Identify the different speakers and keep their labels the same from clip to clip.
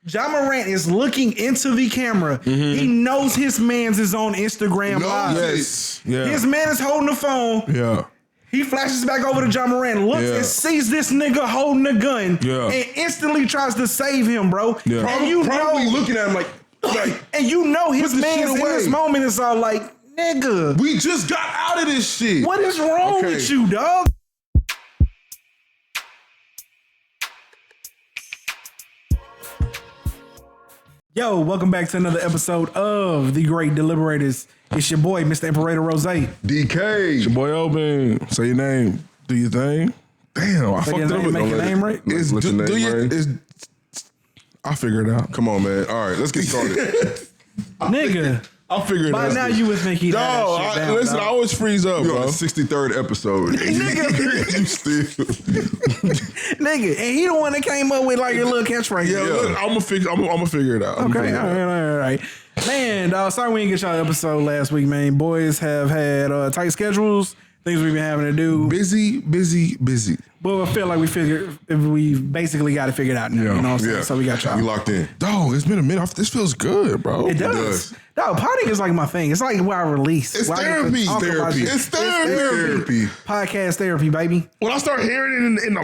Speaker 1: Ja Morant is looking into the camera. Mm-hmm. He knows his man's is on Instagram Live.
Speaker 2: Yes. Yeah.
Speaker 1: His man is holding the phone.
Speaker 2: Yeah.
Speaker 1: He flashes back over to Ja Morant, looks and sees this nigga holding a gun and instantly tries to save him, bro.
Speaker 2: Yeah.
Speaker 1: And you
Speaker 3: probably
Speaker 1: know,
Speaker 3: looking at him like
Speaker 1: and you know his man's in this moment is all like, nigga.
Speaker 3: We just got out of this shit.
Speaker 1: What is wrong with you, dog? Yo, welcome back to another episode of The Great Deliberators. It's your boy, Mr. Imperator Rose.
Speaker 3: DK.
Speaker 2: It's your boy Obin. Say your name. Do your thing. Damn, I fucked it up.
Speaker 1: Make your name right.
Speaker 2: I'll figure it out.
Speaker 3: Come on, man. All right, let's get started.
Speaker 1: Nigga.
Speaker 2: I'll figure it out.
Speaker 1: By now you would think he
Speaker 2: listen, I always freeze up,
Speaker 3: You're
Speaker 2: bro.
Speaker 3: on the 63rd episode.
Speaker 1: Nigga.
Speaker 3: You still.
Speaker 1: Nigga, and he the one that came up with like your little catchphrase.
Speaker 2: Yeah, look, I'm gonna figure it out.
Speaker 1: Okay, all right. Man, sorry we didn't get y'all an episode last week, man. Boys have had tight schedules, things we've been having to do.
Speaker 2: Busy.
Speaker 1: But I feel like we basically got it figured out now.
Speaker 2: Yeah.
Speaker 1: You know what I'm saying?
Speaker 3: Yeah.
Speaker 1: So we got y'all.
Speaker 3: We locked in.
Speaker 2: Dog, it's been a minute. This feels good, bro.
Speaker 1: It does. Dog, partying is like my thing. It's like where I release.
Speaker 2: It's
Speaker 1: where
Speaker 2: therapy.
Speaker 3: It's therapy.
Speaker 1: Podcast therapy, baby.
Speaker 2: When I start hearing it in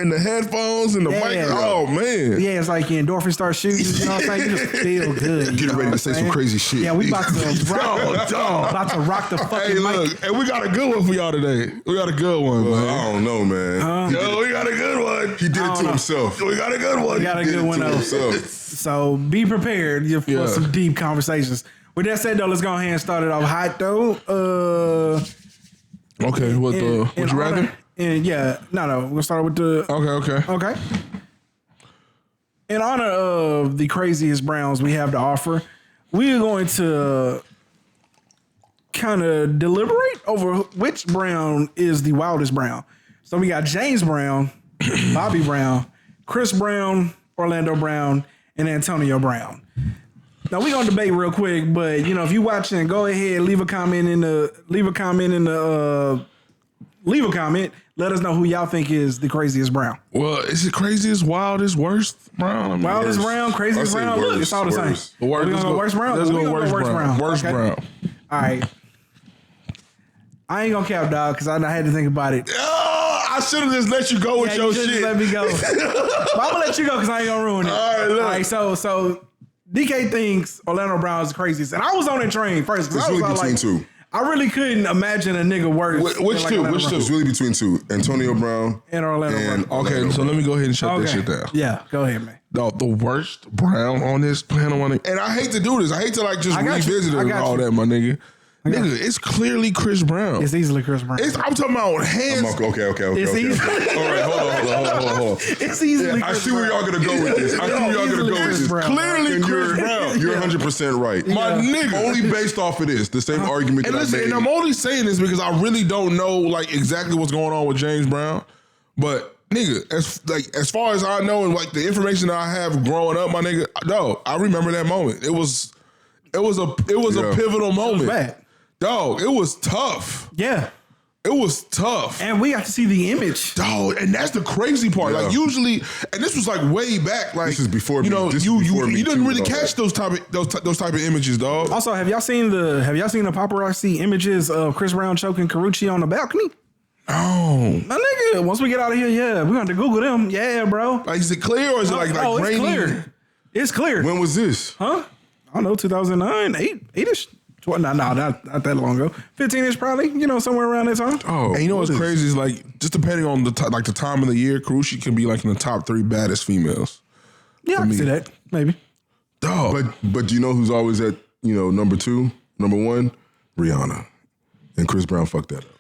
Speaker 2: the headphones and the mic, oh man.
Speaker 1: Yeah, it's like your endorphins start shooting. You know what I'm saying? You just feel good.
Speaker 3: Get ready to say some crazy shit.
Speaker 1: Yeah, we about to rock the fucking mic.
Speaker 2: Look, and we got a good one for y'all today. We got a good one, man.
Speaker 3: I don't know, man.
Speaker 2: Yo, we got a good one.
Speaker 3: He did it to himself.
Speaker 2: We got a good one.
Speaker 1: We got a good one, though. So be prepared for some deep conversations. With that said, though, let's go ahead and start it off hot, though.
Speaker 2: Okay, would you rather?
Speaker 1: No. We're gonna start with the. Okay. In honor of the craziest Browns we have to offer, we are going to kind of deliberate over which Brown is the wildest Brown. So we got James Brown, Bobby Brown, Chris Brown, Orlando Brown, and Antonio Brown. Now we're gonna debate real quick, but if you watching, go ahead, leave a comment. Let us know who y'all think is the craziest Brown.
Speaker 2: Well, is it craziest, wildest, worst Brown?
Speaker 1: Wildest Brown, craziest Brown. Look, it's all the same. We're gonna go worst Brown.
Speaker 2: Let's go worst Brown. Worst Brown.
Speaker 1: All right. I ain't gonna cap, dog, because I had to think about it.
Speaker 2: I should have just let you go with your shit.
Speaker 1: Just let me go. But I'm gonna let you go because I ain't gonna ruin it.
Speaker 2: All right, look.
Speaker 1: All right, so DK thinks Orlando Brown is the craziest, and I was on that train first.
Speaker 3: It's really between two.
Speaker 1: I really couldn't imagine a nigga worse.
Speaker 3: Which two? It's really between two. Antonio Brown
Speaker 1: and Orlando Brown.
Speaker 2: Okay, so let me go ahead and shut this shit down.
Speaker 1: Yeah, go ahead, man.
Speaker 2: The worst Brown on this panel, and I hate to do this. I hate to just revisit it and all that, my nigga. Nigga, it's clearly Chris Brown.
Speaker 1: It's easily Chris Brown.
Speaker 2: I'm talking about hands.
Speaker 3: Okay.
Speaker 1: It's easily.
Speaker 3: All right, hold on.
Speaker 1: It's easily.
Speaker 3: I see where y'all gonna go with this.
Speaker 2: Clearly Chris Brown.
Speaker 3: You're 100% right.
Speaker 2: My nigga.
Speaker 3: Only based off of this, the same argument that I made.
Speaker 2: And I'm only saying this because I really don't know exactly what's going on with James Brown. But nigga, as far as I know and the information that I have growing up, my nigga, no, I remember that moment. It was a pivotal moment.
Speaker 1: It was bad.
Speaker 2: Dog, it was tough.
Speaker 1: Yeah.
Speaker 2: It was tough.
Speaker 1: And we got to see the image.
Speaker 2: Dog, and that's the crazy part.
Speaker 3: Yeah.
Speaker 2: Usually, and this was way back.
Speaker 3: This is before
Speaker 2: you didn't really catch those type of images, dog.
Speaker 1: Also, have y'all seen the paparazzi images of Chris Brown choking Carucci on the balcony?
Speaker 2: Oh.
Speaker 1: My nigga, once we get out of here, we're going to Google them. Yeah, bro.
Speaker 2: Is it clear or is it
Speaker 1: grainy?
Speaker 2: It's
Speaker 1: clear. It's clear.
Speaker 3: When was this?
Speaker 1: Huh? I don't know, 2009, 8-ish. No, not that long ago. 15-ish probably, somewhere around that time.
Speaker 2: Oh, and what's crazy is just depending on the time of the year, Carucci can be in the top 3 baddest females.
Speaker 1: Yeah, I can see that. Maybe.
Speaker 2: Dog.
Speaker 3: But do you know who's always at, number 2, number 1? Rihanna. And Chris Brown fucked that up.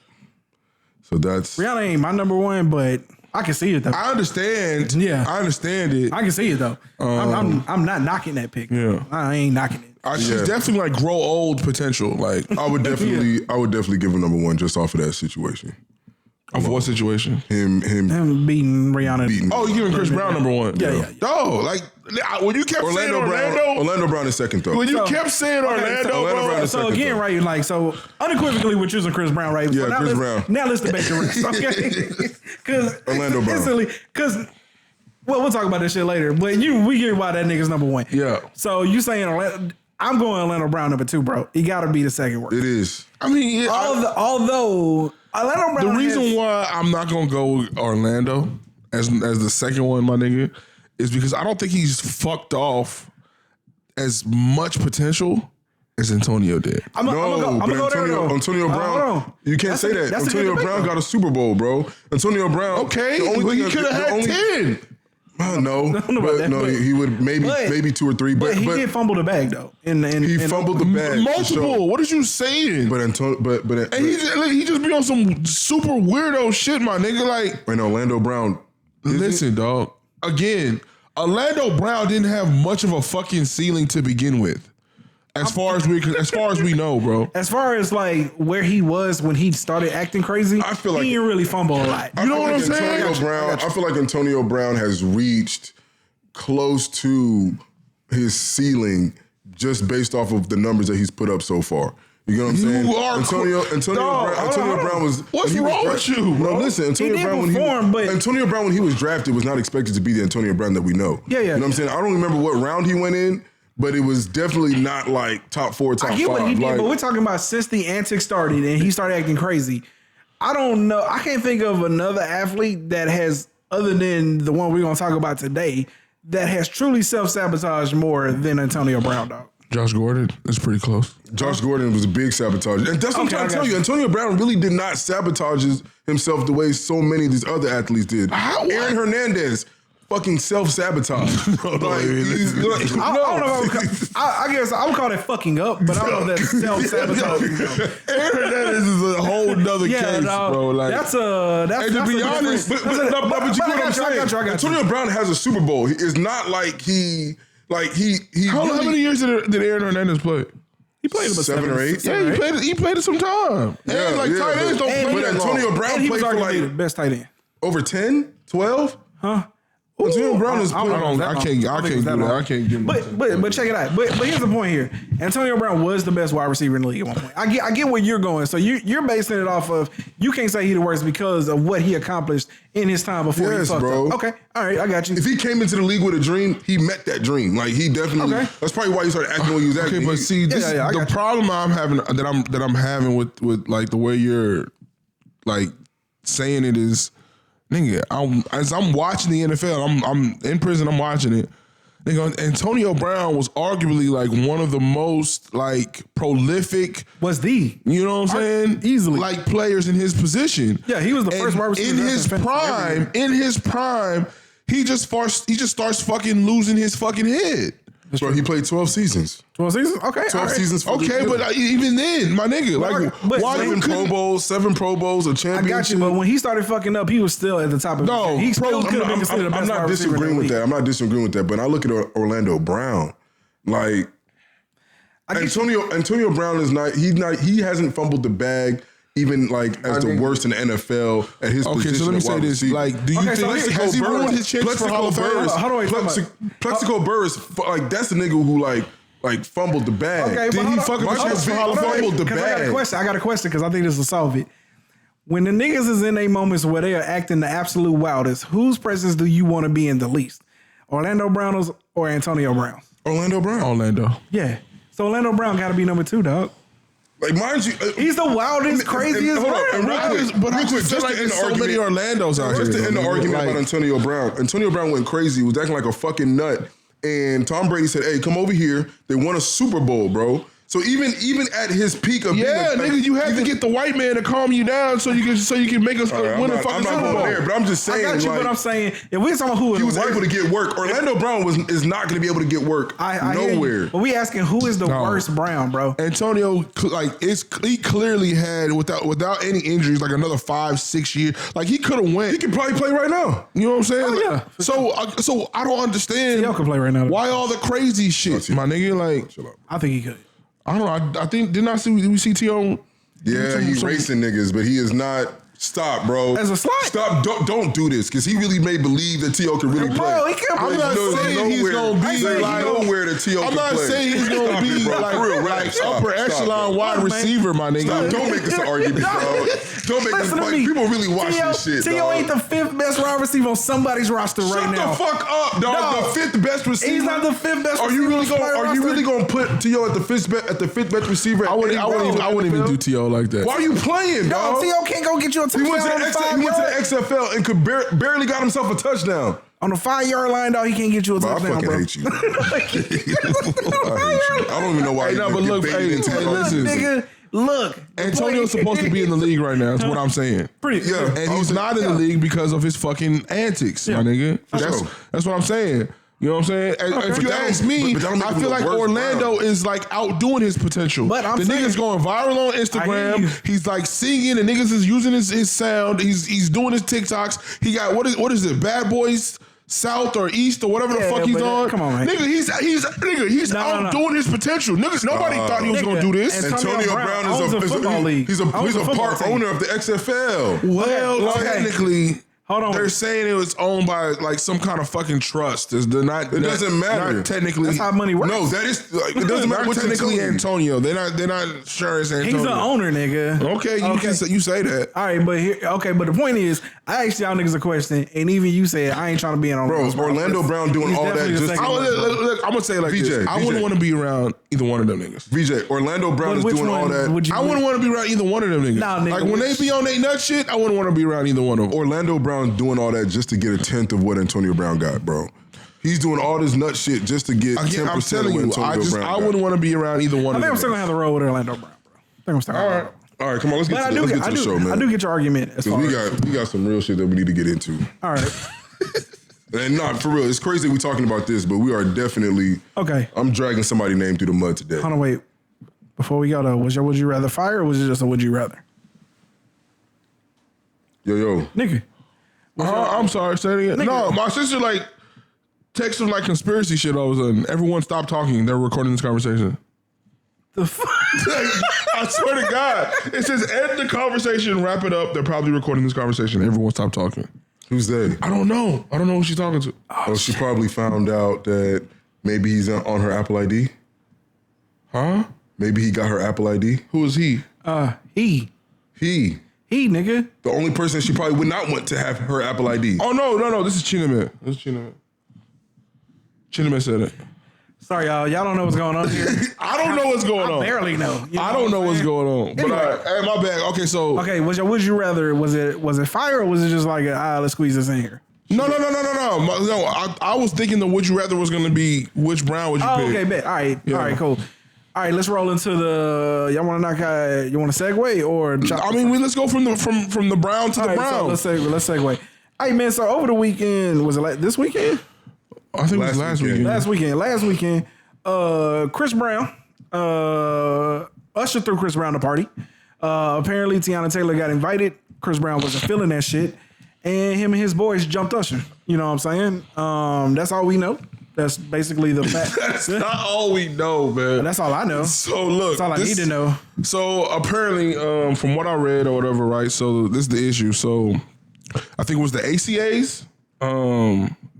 Speaker 3: So that's...
Speaker 1: Rihanna ain't my number 1, but I can see it though.
Speaker 2: I understand.
Speaker 1: Yeah.
Speaker 2: I understand it.
Speaker 1: I can see it though. I'm not knocking that pick.
Speaker 2: Yeah.
Speaker 1: I ain't knocking it.
Speaker 2: She's definitely grow old potential.
Speaker 3: I would definitely give him number 1 just off of that situation.
Speaker 2: Of what situation?
Speaker 3: Him
Speaker 1: beating Rihanna.
Speaker 2: Oh, you giving Chris Brown number 1?
Speaker 1: Yeah.
Speaker 2: No, when you kept saying Orlando.
Speaker 3: Orlando Brown is second though.
Speaker 2: When you kept saying Orlando,
Speaker 3: Brown is
Speaker 1: so
Speaker 3: second,
Speaker 1: again,
Speaker 3: though.
Speaker 1: right? So unequivocally, we're choosing Chris Brown, right?
Speaker 3: Yeah,
Speaker 1: so
Speaker 3: Chris Brown.
Speaker 1: Now let's debate the rest, okay? Because
Speaker 3: Orlando Brown.
Speaker 1: Because Well, we'll talk about this shit later. But we get why that nigga's number one.
Speaker 2: Yeah.
Speaker 1: So you saying I'm going Orlando Brown number 2, bro. He got to be the second worst.
Speaker 3: It is.
Speaker 2: I mean,
Speaker 1: although Orlando Brown.
Speaker 2: The reason why I'm not gonna go with Orlando as the second one, my nigga, is because I don't think he's fucked off as much potential as Antonio did.
Speaker 1: I'm gonna go there, though.
Speaker 3: Antonio Brown, you can't say that. Antonio Brown got a Super Bowl, bro. Antonio Brown.
Speaker 2: Okay, but he could have had 10.
Speaker 3: No, he would maybe 2 or 3.
Speaker 1: But he did fumble the bag though.
Speaker 3: He fumbled the bag.
Speaker 2: Multiple. What are you saying?
Speaker 3: But
Speaker 2: he just be on some super weirdo shit, my nigga. Like,
Speaker 3: and Orlando Brown.
Speaker 2: Listen, dog. Again, Orlando Brown didn't have much of a fucking ceiling to begin with. As far as we know, bro.
Speaker 1: As far as like where he was when he started acting crazy,
Speaker 3: I feel like
Speaker 1: he didn't really fumble a lot.
Speaker 2: You know what I'm saying?
Speaker 3: I feel like Antonio Brown has reached close to his ceiling just based off of the numbers that he's put up so far. You know what I'm saying? Antonio Brown was.
Speaker 2: What's wrong with you, bro?
Speaker 3: No, listen, Antonio Brown when he was drafted was not expected to be the Antonio Brown that we know.
Speaker 1: Yeah.
Speaker 3: You know what I'm saying? I don't remember what round he went in. But it was definitely not like top 4, top 5.
Speaker 1: I get what he did, but we're talking about since the antics started and he started acting crazy. I don't know. I can't think of another athlete that has, other than the one we're going to talk about today, that has truly self-sabotaged more than Antonio Brown, dog.
Speaker 2: Josh Gordon is pretty close.
Speaker 3: Josh Gordon was a big sabotage. And that's what I'm trying to tell you. Antonio Brown really did not sabotage himself the way so many of these other athletes did. Aaron Hernandez. Fucking self-sabotage.
Speaker 1: I guess I would call that fucking up, but I don't know if that's self-sabotage.
Speaker 2: Aaron Hernandez is a whole nother case, bro. Like,
Speaker 3: that's to be honest, but you know what I'm saying? Antonio Brown has a Super Bowl. It's not like he
Speaker 2: How many years did Aaron Hernandez play?
Speaker 1: He played about
Speaker 3: 7 or 8.
Speaker 2: Yeah, he played it some time.
Speaker 3: Yeah,
Speaker 2: tight ends don't play that long.
Speaker 3: Antonio Brown played for like
Speaker 1: the best tight end.
Speaker 3: Over 10, 12?
Speaker 1: Huh?
Speaker 3: Antonio Brown is.
Speaker 2: I can't do that. I can't give him.
Speaker 1: But check it out. But here's the point here. Antonio Brown was the best wide receiver in the league at one point. I get where you're going. So you're basing it off of, you can't say he the worst because of what he accomplished in his time before he fucked up. Okay, all right, I got you.
Speaker 3: If he came into the league with a dream, he met that dream. Like he definitely. Okay. That's probably why he started acting when he was acting.
Speaker 2: Okay, but see, the problem I'm having that I'm having with like the way you're like saying it is. Nigga, as I'm watching the NFL, I'm in prison, I'm watching it. Nigga, Antonio Brown was arguably like one of the most like prolific.
Speaker 1: You
Speaker 2: know what I'm saying?
Speaker 1: Easily.
Speaker 2: Like players in his position.
Speaker 1: Yeah, he was the first wide receiver.
Speaker 2: In his prime, he just starts fucking losing his fucking head.
Speaker 3: Bro, he played 12 seasons.
Speaker 1: 12 seasons? Okay.
Speaker 3: 12 seasons.
Speaker 2: Okay, but even then, my nigga, why
Speaker 3: 7 Pro Bowls, a championship.
Speaker 1: I got you, but when he started fucking up, he was still at the top of the game. He still could have been considered the best wide receiver in the league.
Speaker 3: I'm not disagreeing with that, but I look at Orlando Brown, like Antonio Brown is not. He hasn't fumbled the bag. Even like as the worst in the NFL at his position.
Speaker 2: Okay, so let me say this: like, do you think has he ruined his chance for Hall of Fame?
Speaker 3: Plexico Burress, like that's the nigga who like fumbled the bag.
Speaker 1: Okay,
Speaker 2: did he fuck up his chance for Hall of Fame?
Speaker 3: Fumbled the bag.
Speaker 1: I got a question because I think this will solve it. When the niggas is in their moments where they are acting the absolute wildest, whose presence do you want to be in the least? Orlando Brown or Antonio Brown?
Speaker 3: Orlando Brown.
Speaker 2: Orlando.
Speaker 1: Yeah. So Orlando Brown got to be number 2, dog.
Speaker 3: Like, mind you,
Speaker 1: he's the wildest, craziest.
Speaker 3: Hold on, real quick, just
Speaker 2: like there's so many Orlandos out here.
Speaker 3: Just to end the argument about Antonio Brown. Antonio Brown went crazy. He was acting like a fucking nut. And Tom Brady said, "Hey, come over here." They won a Super Bowl, bro. So even at his peak of
Speaker 2: nigga, you have to get the white man to calm you down so you can make us win a fucking Super Bowl.
Speaker 3: I'm not going there, but I'm just saying.
Speaker 1: I got you, but I'm saying if we're talking about who
Speaker 3: he was able to get work, Orlando Brown is not going to be able to get work nowhere.
Speaker 1: But we asking who is the worst Brown, bro?
Speaker 2: Antonio, like he clearly had without any injuries, like another 5-6 years. Like he could have went.
Speaker 3: He could probably play right now.
Speaker 2: You know what I'm saying?
Speaker 1: Oh, yeah.
Speaker 2: So I don't understand.
Speaker 1: Y'all can play right now.
Speaker 2: Why all the crazy shit, my nigga? Like,
Speaker 1: I think he could.
Speaker 2: I don't know. I think did we see T on?
Speaker 3: Yeah, he's racing niggas, but he is not Stop, bro.
Speaker 1: As a slight.
Speaker 3: Stop. Don't do this because he really made believe that T.O. can really play.
Speaker 1: Bro, he can
Speaker 2: I'm
Speaker 1: play.
Speaker 2: not saying he's gonna be like
Speaker 3: nowhere that T.O.
Speaker 2: I'm
Speaker 3: can
Speaker 2: not
Speaker 3: play.
Speaker 2: saying he's gonna be like upper echelon wide receiver, my nigga.
Speaker 3: Stop. Don't make this an argument, bro. Don't make this. Like, people really watch this shit.
Speaker 1: T.O. ain't the 5th best wide receiver on somebody's roster right now.
Speaker 3: Shut the fuck up, dog. The 5th best receiver.
Speaker 1: He's not the 5th best
Speaker 3: Are you
Speaker 1: receiver.
Speaker 3: really gonna put T.O. at the 5th best receiver?
Speaker 2: I wouldn't even do T.O. like that.
Speaker 3: Why are you playing, dog?
Speaker 1: T.O. can't go get you a touchdown.
Speaker 3: He went to the XFL and could barely got himself a touchdown.
Speaker 1: On the 5-yard line, dog, he can't get you a touchdown,
Speaker 3: I fucking hate you. I hate you. I don't even know why.
Speaker 2: Hey, no, but look, listen.
Speaker 1: Nigga, look.
Speaker 2: Antonio's supposed to be in the league right now. That's what I'm saying.
Speaker 3: Yeah,
Speaker 2: and he's not in the league because of his fucking antics, my nigga. That's what I'm saying. You know what I'm saying? If you ask me, I feel like Orlando is like outdoing his potential.
Speaker 1: But I'm saying,
Speaker 2: nigga's going viral on Instagram. He's like singing and niggas is using his sound. He's doing his TikToks. He got what is it? Bad Boys South or East or whatever the fuck he's on.
Speaker 1: Come on, man.
Speaker 2: Nigga, he's outdoing his potential. Niggas, nobody thought he was gonna do this.
Speaker 3: Antonio Brown is a football league. He's a part owner of the XFL.
Speaker 2: Well, technically.
Speaker 1: Hold on.
Speaker 2: They're saying it was owned by like some kind of fucking trust. It
Speaker 3: doesn't matter.
Speaker 2: Not technically.
Speaker 1: That's how money works.
Speaker 3: No, that is. Like, it doesn't matter.
Speaker 2: Not technically Antonio. They're not sure it's Antonio.
Speaker 1: He's the owner, nigga.
Speaker 2: Okay, you say that.
Speaker 1: All right, but the point is, I asked y'all niggas a question, and even you said I ain't trying to be in on.
Speaker 3: Bro, Orlando Brown doing all that.
Speaker 2: Look, I'm gonna say it like this. I wouldn't want to be around either one of them niggas.
Speaker 3: VJ, Orlando Brown is doing all that.
Speaker 2: I wouldn't want to be around either one of them niggas.
Speaker 1: Nah, nigga,
Speaker 2: like when they be on they nut shit, I wouldn't want to be around either one of them.
Speaker 3: Orlando Brown doing all that just to get 1/10 of what Antonio Brown got, bro. He's doing all this nut shit just to get 10%
Speaker 2: I'm telling
Speaker 3: of
Speaker 2: you,
Speaker 3: what Antonio Brown
Speaker 2: I wouldn't want to be around either one of them.
Speaker 1: I think I'm still gonna have the road with Orlando Brown, bro. I think I'm still gonna.
Speaker 3: All right, come on, let's get to the show, man.
Speaker 1: I do get your argument.
Speaker 3: We got some real shit that we need to get into.
Speaker 1: All right.
Speaker 3: And not for real, it's crazy we talking about this, but we are definitely
Speaker 1: okay.
Speaker 3: I'm dragging somebody's name through the mud today.
Speaker 1: Hold on, wait. Before we go, though, was your would you rather fire or was it just a would you rather?
Speaker 3: Yo,
Speaker 1: nigga.
Speaker 2: I'm sorry, say it again. No, my sister like texted like conspiracy shit all of a sudden. Everyone stopped talking. They're recording this conversation.
Speaker 1: The fuck?
Speaker 2: I swear to God. It says end the conversation, wrap it up. They're probably recording this conversation. Everyone stopped talking.
Speaker 3: Who's they?
Speaker 2: I don't know who she's talking to.
Speaker 3: Oh, she probably found out that maybe he's on her Apple ID.
Speaker 2: Huh?
Speaker 3: Maybe he got her Apple ID.
Speaker 2: Who is he?
Speaker 1: He, nigga.
Speaker 3: The only person she probably would not want to have her Apple ID.
Speaker 2: Oh, no. This is Chinaman. Chinaman said it.
Speaker 1: Sorry, y'all. Y'all don't know what's going on here.
Speaker 2: I don't know what's going on.
Speaker 1: I barely know.
Speaker 2: I don't know what's going on. But hey, my bad. Okay, so.
Speaker 1: Okay, would you rather, was it fire or was it just like, let's squeeze this in here?
Speaker 2: No. I was thinking the would you rather was going to be which Brown would you pick.
Speaker 1: Okay, bet. All right, cool. All right, let's roll into the. Y'all want to you want to segue or?
Speaker 2: Let's go from the Brown to the Brown.
Speaker 1: So let's segue. Hey man, so over the weekend, was it this weekend?
Speaker 2: I think it was last weekend.
Speaker 1: Last weekend, Chris Brown ushered through Chris Brown the party. Apparently, Tiana Taylor got invited. Chris Brown wasn't feeling that shit, and him and his boys jumped Usher. You know what I'm saying? That's all we know. That's basically the fact.
Speaker 2: That's not all we know, man.
Speaker 1: That's all I know.
Speaker 2: So look,
Speaker 1: that's all I need to know.
Speaker 2: So apparently, from what I read or whatever, right? So this is the issue. So I think it was the ACAs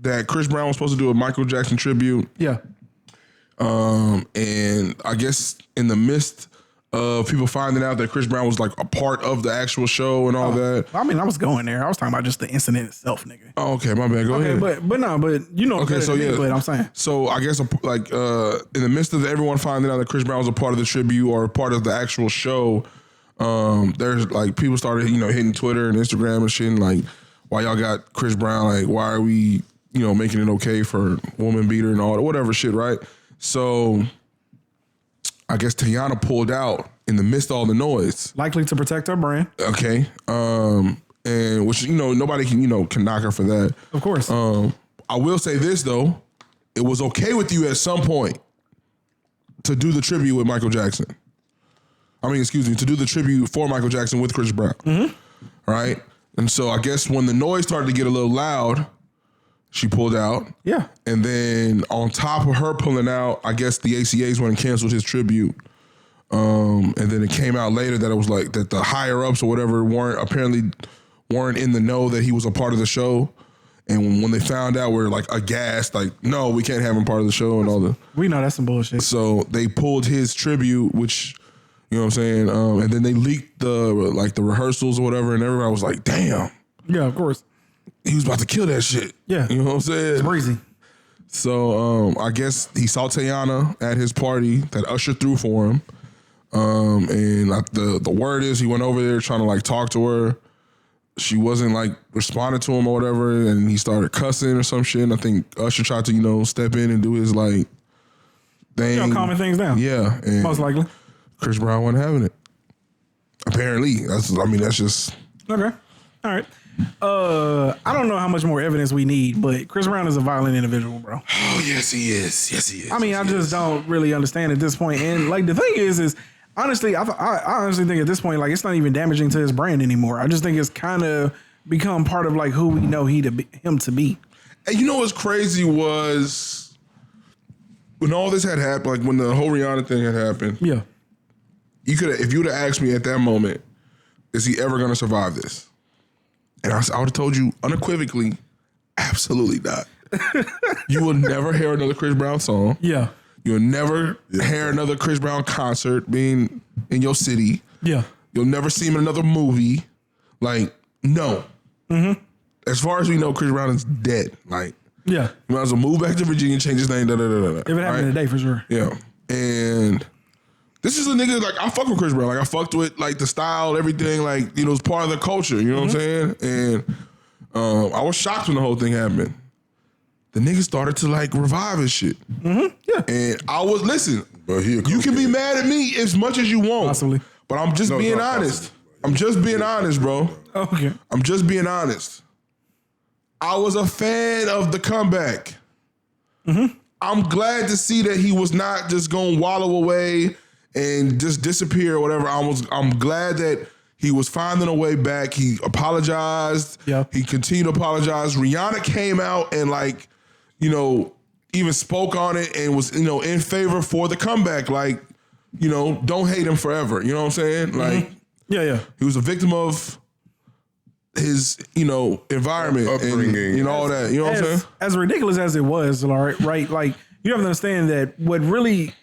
Speaker 2: that Chris Brown was supposed to do a Michael Jackson tribute.
Speaker 1: Yeah.
Speaker 2: And I guess in the midst of people finding out that Chris Brown was like a part of the actual show and all that.
Speaker 1: I mean, I was going there. I was talking about just the incident itself, nigga.
Speaker 2: Oh, okay, my bad. Go ahead.
Speaker 1: But you know.
Speaker 2: Okay, so yeah,
Speaker 1: but I'm saying.
Speaker 2: So I guess like in the midst of everyone finding out that Chris Brown was a part of the tribute or a part of the actual show, there's like people started hitting Twitter and Instagram and shit and like, why y'all got Chris Brown? Like, why are we making it okay for woman beater and all that whatever shit, right? So I guess Tiana pulled out in the midst of all the noise.
Speaker 1: Likely to protect her brand.
Speaker 2: Okay. And which, nobody can knock her for that.
Speaker 1: Of course.
Speaker 2: I will say this though. It was okay with you at some point to do the tribute with Michael Jackson. To do the tribute for Michael Jackson with Chris Brown. Mm-hmm. Right? And so I guess when the noise started to get a little loud, she pulled out.
Speaker 1: Yeah.
Speaker 2: And then on top of her pulling out, I guess the ACAs went and canceled his tribute. And then it came out later that it was like that the higher ups or whatever weren't in the know that he was a part of the show. And when they found out, we're like aghast, like, no, we can't have him part of the show and all the.
Speaker 1: We know that's some bullshit.
Speaker 2: So they pulled his tribute, which, you know what I'm saying? And then they leaked the rehearsals or whatever, and everybody was like, damn.
Speaker 1: Yeah, of course.
Speaker 2: He was about to kill that shit.
Speaker 1: Yeah.
Speaker 2: You know what I'm saying?
Speaker 1: It's crazy.
Speaker 2: So I guess he saw Teyana at his party that Usher threw for him. And the word is he went over there trying to like talk to her. She wasn't like responding to him or whatever, and he started cussing or some shit. And I think Usher tried to, you know, step in and do his like thing.
Speaker 1: You know, calming things down.
Speaker 2: Yeah. And
Speaker 1: most likely.
Speaker 2: Chris Brown wasn't having it. Apparently. That's just.
Speaker 1: Okay. All right. I don't know how much more evidence we need, but Chris Brown is a violent individual, bro.
Speaker 2: Oh, yes, he is. Yes, he is.
Speaker 1: I mean, I just don't really understand at this point. And like the thing is honestly, I honestly think at this point, like it's not even damaging to his brand anymore. I just think it's kind of become part of like who we know him to be.
Speaker 2: And you know what's crazy was when all this had happened, like when the whole Rihanna thing had happened.
Speaker 1: Yeah.
Speaker 2: If you would have asked me at that moment, is he ever going to survive this? And I would have told you unequivocally, absolutely not. You will never hear another Chris Brown song.
Speaker 1: Yeah.
Speaker 2: You'll never hear another Chris Brown concert being in your city.
Speaker 1: Yeah.
Speaker 2: You'll never see him in another movie. Like, no. Mm-hmm. As far as we know, Chris Brown is dead. Like,
Speaker 1: yeah.
Speaker 2: You might as well move back to Virginia, change his name,
Speaker 1: If it happened today, for sure.
Speaker 2: Yeah. And this is a nigga, like, I fuck with Chris Brown. Like, I fucked with, like, the style, everything. Like, you know, it's part of the culture. You know what I'm saying? And I was shocked when the whole thing happened. The nigga started to, like, revive his shit.
Speaker 1: Mm-hmm. Yeah.
Speaker 2: And I was, listen, you can be mad at me as much as you want.
Speaker 1: Possibly.
Speaker 2: But I'm just being honest. I'm just being honest, bro.
Speaker 1: Okay.
Speaker 2: I'm just being honest. I was a fan of the comeback. Mm-hmm. I'm glad to see that he was not just going to wallow away and just disappear or whatever. I'm glad that he was finding a way back. He apologized.
Speaker 1: Yeah.
Speaker 2: He continued to apologize. Rihanna came out and, like, you know, even spoke on it and was, you know, in favor for the comeback. Like, you know, don't hate him forever. You know what I'm saying? Like,
Speaker 1: yeah.
Speaker 2: He was a victim of his, you know, environment, upbringing, and, you know, all that. You know what I'm saying? As
Speaker 1: ridiculous as it was, right? Like, you have to understand that what really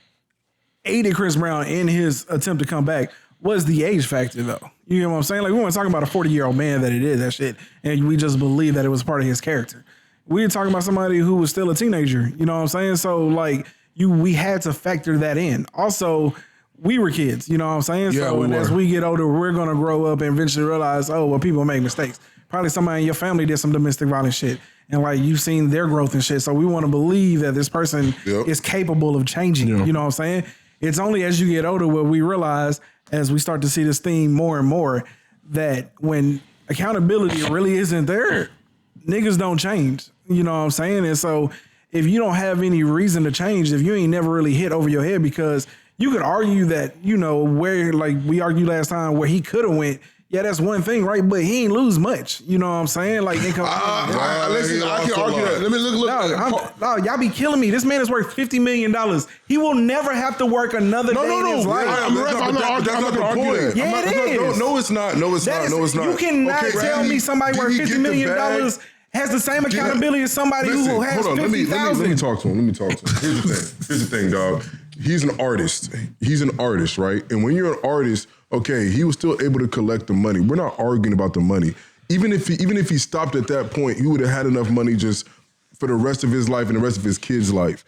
Speaker 1: aided Chris Brown in his attempt to come back was the age factor, though. You know what I'm saying? Like, we weren't talking about a 40-year-old man that did that shit, and we just believe that it was part of his character. We were talking about somebody who was still a teenager. You know what I'm saying? So, like, we had to factor that in. Also, we were kids, you know what I'm saying?
Speaker 2: Yeah,
Speaker 1: so, and as we get older, we're going to grow up and eventually realize, oh, well, people make mistakes. Probably somebody in your family did some domestic violence shit. And, like, you've seen their growth and shit. So we want to believe that this person is capable of changing. You know what I'm saying? It's only as you get older where we realize, as we start to see this theme more and more, that when accountability really isn't there, niggas don't change. You know what I'm saying? And so if you don't have any reason to change, if you ain't never really hit over your head, because you could argue that, you know, where, like we argued last time, where he could have went, yeah, that's one thing, right? But he ain't lose much. You know what I'm saying? Like, listen, I can argue that. Let me look. No, y'all be killing me. This man is worth $50 million. He will never have to work another day in his life.
Speaker 2: I'm not going to argue that.
Speaker 1: Yeah, it is.
Speaker 3: No, it's not. No, it's not.
Speaker 1: You cannot tell me somebody worth $50 million has the same accountability as somebody who has 50,000.
Speaker 3: Let me talk to him. Here's the thing, dog. He's an artist, right? And when you're an artist, okay, he was still able to collect the money. We're not arguing about the money. Even if he stopped at that point, he would have had enough money just for the rest of his life and the rest of his kids' life.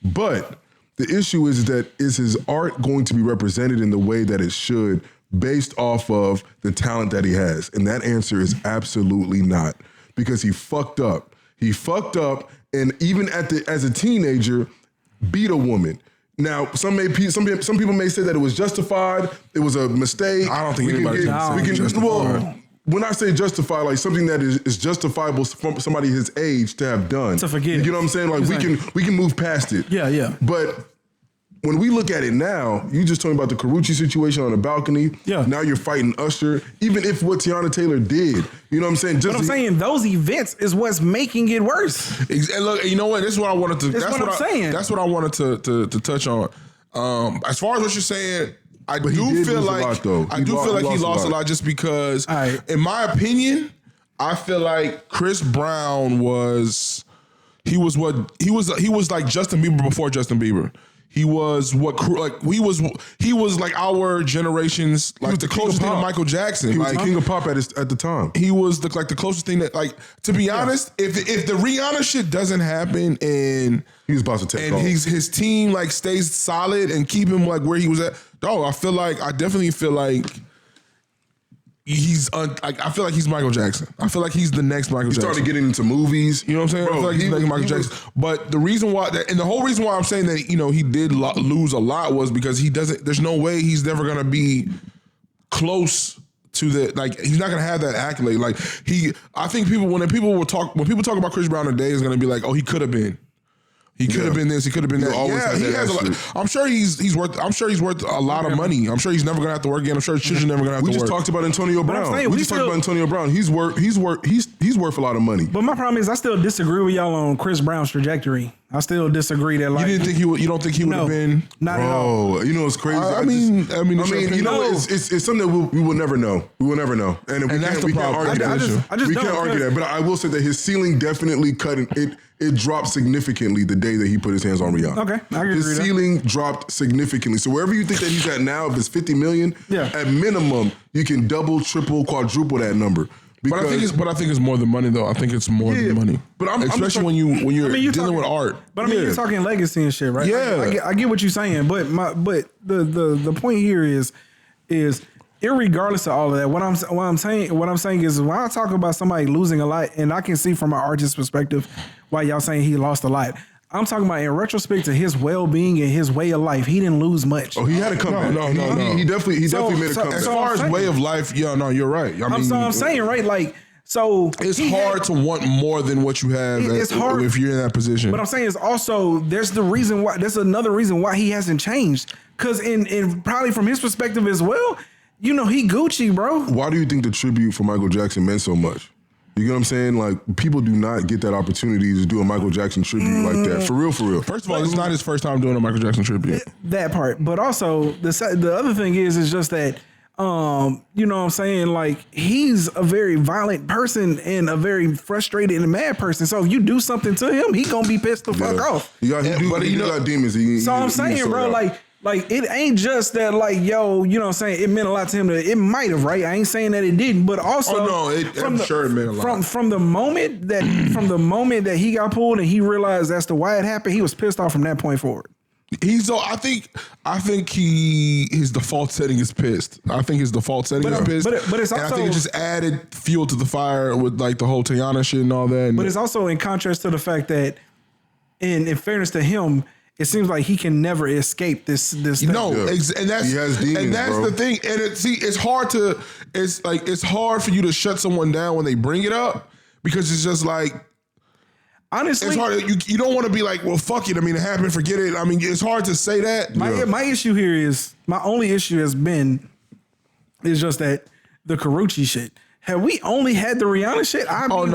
Speaker 3: But the issue is that is his art going to be represented in the way that it should based off of the talent that he has? And that answer is absolutely not, because he fucked up. He fucked up, and even as a teenager, beat a woman. Now, some people may say that it was justified. It was a mistake.
Speaker 2: I don't think anybody's justified.
Speaker 3: Well, when I say justified, like something that is justifiable from somebody his age to have done.
Speaker 1: To forgive.
Speaker 3: You know what I'm saying? Like we can move past it.
Speaker 1: Yeah.
Speaker 3: But when we look at it now, you just talking about the Karuchi situation on the balcony.
Speaker 1: Yeah.
Speaker 3: Now you're fighting Usher. Even if what Tiana Taylor did, you know what I'm saying?
Speaker 1: But I'm saying those events is what's making it worse.
Speaker 2: And look, you know what? This is what I wanted to.
Speaker 1: That's what I'm saying.
Speaker 2: That's what I wanted to touch on. As far as what you're saying, I do feel like he lost a lot just because, in my opinion, I feel like Chris Brown was like Justin Bieber before Justin Bieber. He was he was like our generation's like the closest thing to Michael Jackson.
Speaker 3: He was
Speaker 2: like,
Speaker 3: the king of pop at the time.
Speaker 2: He was the closest thing that, like, to be honest, if the Rihanna shit doesn't happen and
Speaker 3: he was about to take off,
Speaker 2: his team like stays solid and keep him like where he was at, I definitely feel like I feel like he's Michael Jackson. I feel like he's the next Michael Jackson.
Speaker 3: He started getting into movies.
Speaker 2: You know what I'm saying? I feel like he's the next Michael Jackson. But the reason why, and the whole reason why I'm saying that, he did lose a lot was because there's no way he's never going to be close to he's not going to have that accolade. Like I think when people talk about Chris Brown today, is going to be like, oh, he could have been. He could have been this. He could have been that. Yeah, he has a lot. I'm sure he's worth a lot of money. I'm sure he's never gonna have to work again. I'm sure his children never gonna have to work.
Speaker 3: We just talked about Antonio Brown. He's worth a lot of money.
Speaker 1: But my problem is, I still disagree with y'all on Chris Brown's trajectory. I still disagree that
Speaker 2: you don't think he would have been.
Speaker 1: Not at all.
Speaker 3: You know it's crazy. It's something that we will never know. We will never know, and we can't argue that. We can't argue that. But I will say that his ceiling definitely cut it. It dropped significantly the day that he put his hands on Rihanna.
Speaker 1: Okay, I agree.
Speaker 3: His ceiling dropped significantly. So wherever you think that he's at now, if it's $50 million, at minimum you can double, triple, quadruple that number.
Speaker 2: But I think it's more than money though. I think it's more than money. But especially when you're dealing with art.
Speaker 1: But you're talking legacy and shit, right?
Speaker 2: Yeah,
Speaker 1: I get what you're saying. But the point here is irregardless of all of that, what I'm saying is when I talk about somebody losing a lot, and I can see from an artist's perspective why y'all saying he lost a lot. I'm talking about in retrospect to his well-being and his way of life. He didn't lose much.
Speaker 3: Oh, he had a comeback. No. He definitely made a comeback.
Speaker 2: As far as way of life, you're right.
Speaker 1: I'm saying, right, like, so
Speaker 2: it's hard to want more than what you have. It's hard if you're in that position.
Speaker 1: But I'm saying is also there's another reason why he hasn't changed. Because in probably from his perspective as well, he Gucci, bro.
Speaker 3: Why do you think the tribute for Michael Jackson meant so much? You get what I'm saying? Like, people do not get that opportunity to do a Michael Jackson tribute like that. For real.
Speaker 2: First of all, it's not his first time doing a Michael Jackson tribute.
Speaker 1: That part. But also, the other thing is just that, you know what I'm saying? Like, he's a very violent person and a very frustrated and mad person. So if you do something to him, he gonna be pissed the fuck off.
Speaker 3: He got demons.
Speaker 1: I'm saying, bro, like, it ain't just that, like, yo, you know what I'm saying? It meant a lot to him. It might have, right? I ain't saying that it didn't, but also,
Speaker 2: I'm sure it meant a lot.
Speaker 1: From the moment that he got pulled and he realized that's why it happened, he was pissed off from that point forward.
Speaker 2: I think his default setting is pissed. I think his default setting is pissed.
Speaker 1: But it's also,
Speaker 2: and I think it just added fuel to the fire with like the whole Tiana shit and all that.
Speaker 1: But it's also in contrast to the fact that, in fairness to him, it seems like he can never escape this.
Speaker 2: No,
Speaker 3: yeah.
Speaker 2: And that's
Speaker 3: he has demons,
Speaker 2: and that's
Speaker 3: bro.
Speaker 2: the thing. And it's hard for you to shut someone down when they bring it up, because it's just like, honestly, it's hard. You don't want to be like, well, fuck it. I mean, it happened. Forget it. I mean, it's hard to say that.
Speaker 1: My issue here is, my only issue has been is just that the Karuchi shit. Have we only had the Rihanna shit?
Speaker 2: I don't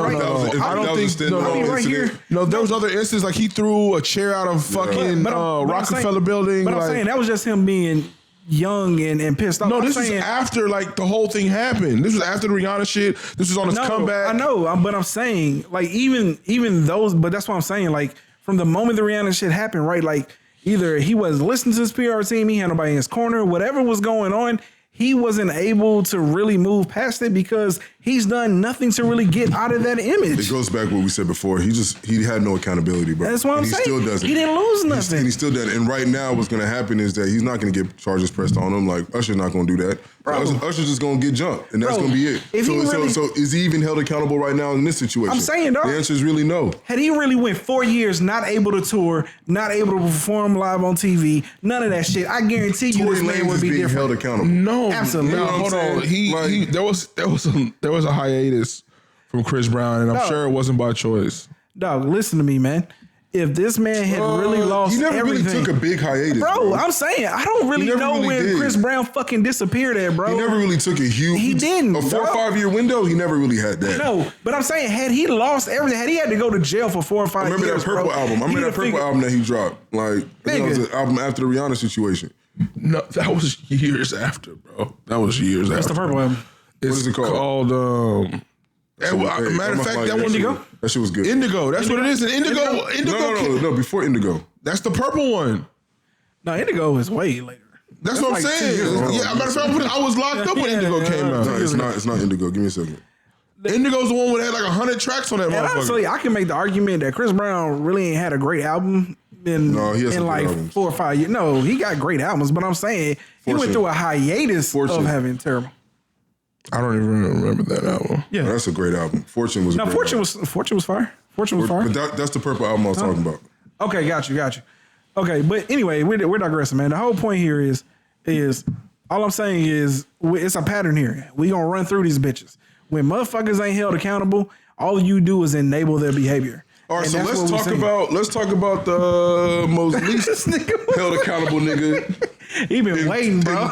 Speaker 2: think.
Speaker 1: Right here.
Speaker 2: No, there was other instances, like he threw a chair out of fucking Rockefeller building.
Speaker 1: But I'm saying that was just him being young and pissed off.
Speaker 2: No, this was after like the whole thing happened. This was after the Rihanna shit. This was on his comeback.
Speaker 1: I know, but I'm saying, like, even those. But that's what I'm saying. Like, from the moment the Rihanna shit happened, right? Like, either he was listening to his PR team, he had nobody in his corner, whatever was going on. He wasn't able to really move past it because he's done nothing to really get out of that image.
Speaker 3: It goes back to what we said before. He had no accountability, bro.
Speaker 1: That's what I'm saying. He still doesn't. He didn't lose nothing.
Speaker 3: And he still doesn't. And right now, what's going to happen is that he's not going to get charges pressed on him. Like, Usher's not going to do that. Usher's just going to get jumped, and that's going to be it. So is he even held accountable right now in this situation?
Speaker 1: I'm saying, dog.
Speaker 3: The answer is really no.
Speaker 1: Had he really went 4 years not able to tour, not able to perform live on TV, none of that shit, I guarantee you this man would be different.
Speaker 3: Held accountable.
Speaker 2: No,
Speaker 1: absolutely.
Speaker 2: No, hold on. There was a hiatus from Chris Brown, and I'm sure it wasn't by choice.
Speaker 1: Dog, listen to me, man. If this man had really lost everything.
Speaker 3: He never really took a big hiatus, bro.
Speaker 1: I'm saying, I don't really know when Chris Brown fucking disappeared at, bro.
Speaker 3: He never really took a huge...
Speaker 1: He didn't,
Speaker 3: a 4 or 5 year window, he never really had that.
Speaker 1: No, but I'm saying, had he lost everything, had he had to go to jail for 4 or 5 years,
Speaker 3: That Purple album. I remember that Purple album that he dropped. Like, that was the album after the Rihanna situation.
Speaker 2: No, that was years after, bro. That was years after.
Speaker 1: What's the purple album?
Speaker 2: What
Speaker 3: is it called?
Speaker 2: Matter of fact, that one
Speaker 1: Indigo?
Speaker 3: That shit was good.
Speaker 2: Indigo. That's what it is. And Indigo.
Speaker 3: No, before Indigo.
Speaker 2: That's the purple one.
Speaker 1: No, Indigo is way later.
Speaker 2: That's what I'm
Speaker 1: like 2
Speaker 2: saying.
Speaker 1: years ago.
Speaker 2: Yeah, matter of fact, I was locked up when Indigo came out.
Speaker 3: No, it's not Indigo. Give me a second.
Speaker 2: Indigo's the one with had like 100 tracks on that
Speaker 1: And
Speaker 2: motherfucker.
Speaker 1: honestly, I can make the argument that Chris Brown really ain't had a great album in
Speaker 3: he has some
Speaker 1: like
Speaker 3: good albums.
Speaker 1: 4 or 5 years. No, he got great albums, but I'm saying he went through a hiatus of having terrible.
Speaker 2: I don't even remember that album.
Speaker 1: Yeah,
Speaker 3: That's a great album. Fortune was.
Speaker 1: no, Fortune was fire. Fortune was fire.
Speaker 3: But that's the purple album I was talking about.
Speaker 1: Okay, got you. Okay, but anyway, we're digressing, man. The whole point here is all I'm saying is it's a pattern here. We gonna run through these bitches. When motherfuckers ain't held accountable, all you do is enable their behavior.
Speaker 3: All right,
Speaker 1: And
Speaker 3: so
Speaker 1: that's
Speaker 3: let's talk about the most least held accountable nigga.
Speaker 1: He been waiting, bro.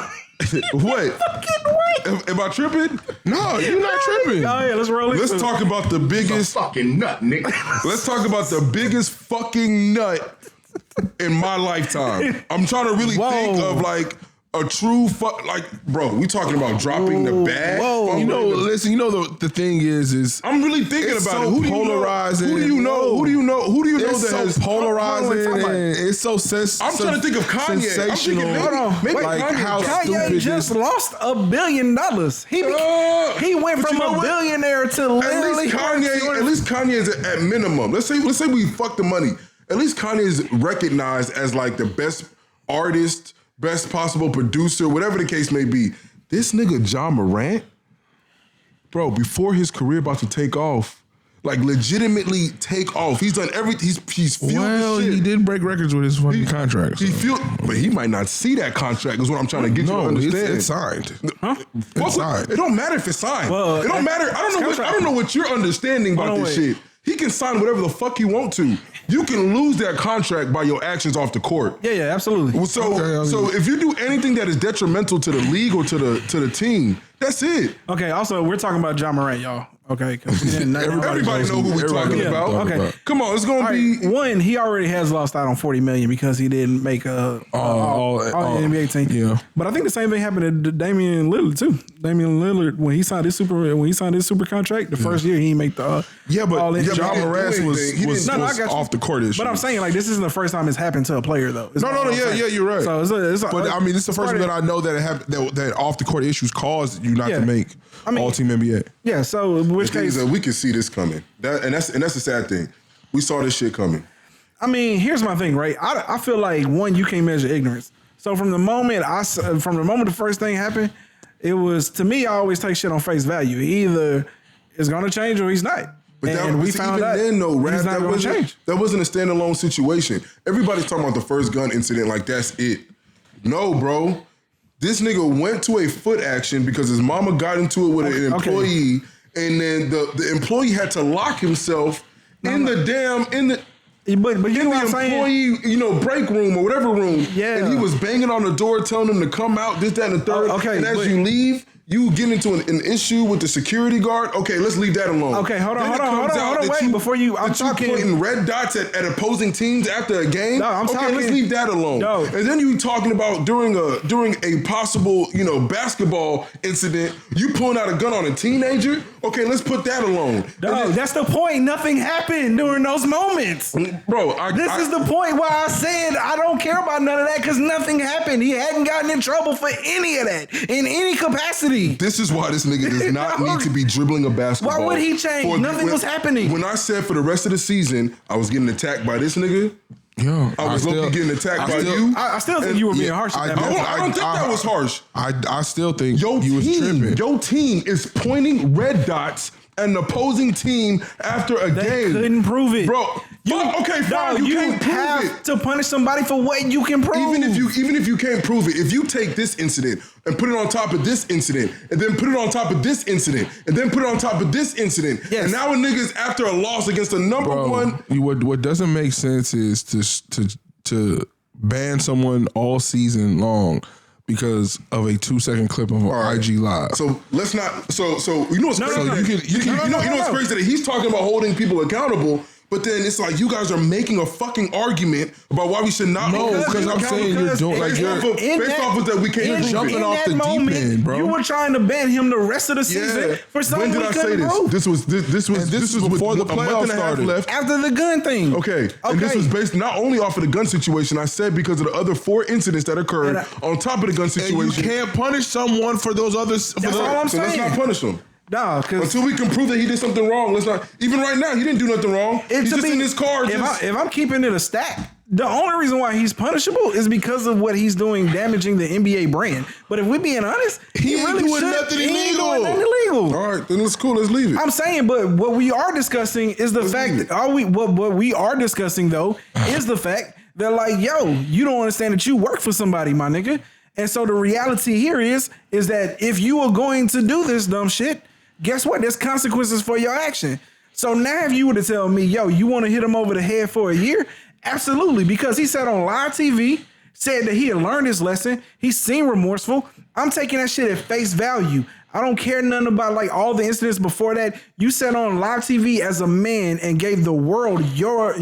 Speaker 3: What?
Speaker 1: Fucking wait.
Speaker 3: Am I tripping?
Speaker 2: No, you're not tripping.
Speaker 1: Oh yeah, let's roll it.
Speaker 3: Let's talk about the biggest
Speaker 4: fucking nut, nigga.
Speaker 3: Let's talk about the biggest fucking nut in my lifetime. I'm trying to really think of like a true bro, we talking about dropping the bag.
Speaker 1: Whoa.
Speaker 2: You know, listen, the thing is
Speaker 3: I'm really thinking
Speaker 2: it's
Speaker 3: about
Speaker 2: so
Speaker 3: it. Who
Speaker 2: polarizing.
Speaker 3: Who do you know
Speaker 2: it's
Speaker 3: that
Speaker 2: so
Speaker 3: has
Speaker 2: polarizing
Speaker 1: Hold on,
Speaker 2: and it's so
Speaker 3: I'm trying to think of Kanye. I'm
Speaker 2: sensational.
Speaker 3: thinking
Speaker 1: Hold on.
Speaker 3: maybe
Speaker 2: like
Speaker 3: Kanye
Speaker 2: how
Speaker 3: dropped-
Speaker 1: Kanye
Speaker 2: stupid
Speaker 1: just
Speaker 2: this-
Speaker 1: lost $1 billion. He went
Speaker 3: but
Speaker 1: from
Speaker 3: you know
Speaker 1: a
Speaker 3: what?
Speaker 1: billionaire to
Speaker 3: At
Speaker 1: literally
Speaker 3: least Kanye is at minimum. Let's say we fuck the money. At least Kanye is recognized as like the best artist, best possible producer, whatever the case may be. This nigga John Morant, bro, before his career about to take off, like legitimately take off. He's done everything. He's fueled
Speaker 2: Well,
Speaker 3: the shit.
Speaker 2: he did break records with his fucking contract.
Speaker 3: He fueled, but he might not see that contract. Is what I'm trying to get you to understand.
Speaker 2: It's signed.
Speaker 3: It's signed. It don't matter if it's signed.
Speaker 1: Well,
Speaker 3: it don't matter. I don't know what you're understanding about this shit. He can sign whatever the fuck he want to. You can lose that contract by your actions off the court.
Speaker 1: Yeah, absolutely.
Speaker 3: So if you do anything that is detrimental to the league or to the team, that's it.
Speaker 1: Okay, also we're talking about John Morant, y'all. Okay, because
Speaker 3: Everybody know who we're talking about.
Speaker 1: Okay,
Speaker 3: Come on, it's gonna be
Speaker 1: one. He already has lost out on $40 million because he didn't make all the NBA team.
Speaker 2: Yeah,
Speaker 1: but I think the same thing happened to Damian Lillard too. Damian Lillard when he signed his super contract, the first year he didn't make the all in.
Speaker 2: John Morant was off the court issue.
Speaker 1: But I'm saying like this isn't the first time it's happened to a player though.
Speaker 3: No, you're right.
Speaker 1: So
Speaker 2: but I mean, it's the first time that I know that it happened that off the court issues caused you not to make all team NBA.
Speaker 1: Yeah, so in which case
Speaker 3: we can see this coming. That's the sad thing. We saw this shit coming.
Speaker 1: I mean, here's my thing, right? I feel like one, you can't measure ignorance. So from the moment the first thing happened, it was to me. I always take shit on face value. Either it's gonna change or he's not.
Speaker 3: But
Speaker 1: we found out
Speaker 3: then, though,
Speaker 1: he's not gonna change.
Speaker 3: That wasn't a standalone situation. Everybody's talking about the first gun incident like that's it. No, bro. This nigga went to a foot action because his mama got into it with an employee, and then the employee had to lock himself in the
Speaker 1: But you know what I'm saying?
Speaker 3: employee, break room or whatever room.
Speaker 1: Yeah.
Speaker 3: And he was banging on the door telling them to come out, this, that, and the third. And as you leave, you get into an issue with the security guard. Okay, let's leave that alone.
Speaker 1: Okay, hold on, wait, before you, I'm talking.
Speaker 3: Pointing red dots at opposing teams after a game.
Speaker 1: No, I'm talking.
Speaker 3: Let's leave that alone.
Speaker 1: No.
Speaker 3: And then you talking about during a possible, basketball incident, you pulling out a gun on a teenager. Okay, let's put that alone.
Speaker 1: No, that's the point. Nothing happened during those moments.
Speaker 3: Bro,
Speaker 1: this is the point why I said I don't care about none of that because nothing happened. He hadn't gotten in trouble for any of that in any capacity.
Speaker 3: This is why this nigga does not need to be dribbling a basketball.
Speaker 1: Why would he change? Nothing was happening.
Speaker 3: When I said for the rest of the season, I was getting attacked by this nigga.
Speaker 2: Yeah,
Speaker 3: I was getting attacked by you.
Speaker 1: I still think you were being harsh.
Speaker 3: I don't think that was harsh.
Speaker 2: I still think
Speaker 3: you was
Speaker 2: tripping.
Speaker 3: Your team is pointing red dots at an opposing team after a game.
Speaker 1: Couldn't prove it,
Speaker 3: bro. You can't prove it.
Speaker 1: To punish somebody for what you can prove.
Speaker 3: Even if you can't prove it, if you take this incident and put it on top of this incident, and then put it on top of this incident, and then put it on top of this incident, and now a nigga's after a loss against the number one.
Speaker 2: What doesn't make sense is to ban someone all season long because of a 2-second clip of an IG live.
Speaker 3: So let's not. So you know what's crazy? You know what's crazy that he's talking about holding people accountable, but then it's like you guys are making a fucking argument about why we should not.
Speaker 2: No, because I'm saying you're doing like
Speaker 3: based off of that we can't
Speaker 2: jumping off the deep end, bro.
Speaker 1: You were trying to ban him the rest of the season for something.
Speaker 3: When did I say this? This was
Speaker 2: before the playoffs started.
Speaker 3: Left.
Speaker 1: After the gun thing.
Speaker 3: Okay. And this was based not only off of the gun situation. I said because of the other 4 incidents that occurred on top of the gun situation.
Speaker 2: And you can't punish someone for those others.
Speaker 1: That's all I'm saying.
Speaker 3: Let's not punish him.
Speaker 1: No, because
Speaker 3: until we can prove that he did something wrong, let's not. Even right now, he didn't do nothing wrong. He's just in his car.
Speaker 1: If I'm keeping it a stack, the only reason why he's punishable is because of what he's doing, damaging the NBA brand. But if we're being honest, he really
Speaker 2: doing nothing illegal.
Speaker 1: He ain't doing nothing illegal.
Speaker 3: All right, then it's cool. Let's leave it.
Speaker 1: I'm saying, but what we are discussing is the fact that what we are discussing though is the fact that like, yo, you don't understand that you work for somebody, my nigga. And so the reality here is that if you are going to do this dumb shit, guess what? There's consequences for your action. So now if you were to tell me, yo, you want to hit him over the head for a year? Absolutely, because he said on live TV, said that he had learned his lesson. He seemed remorseful. I'm taking that shit at face value. I don't care nothing about like all the incidents before that. You said on live TV as a man and gave the world your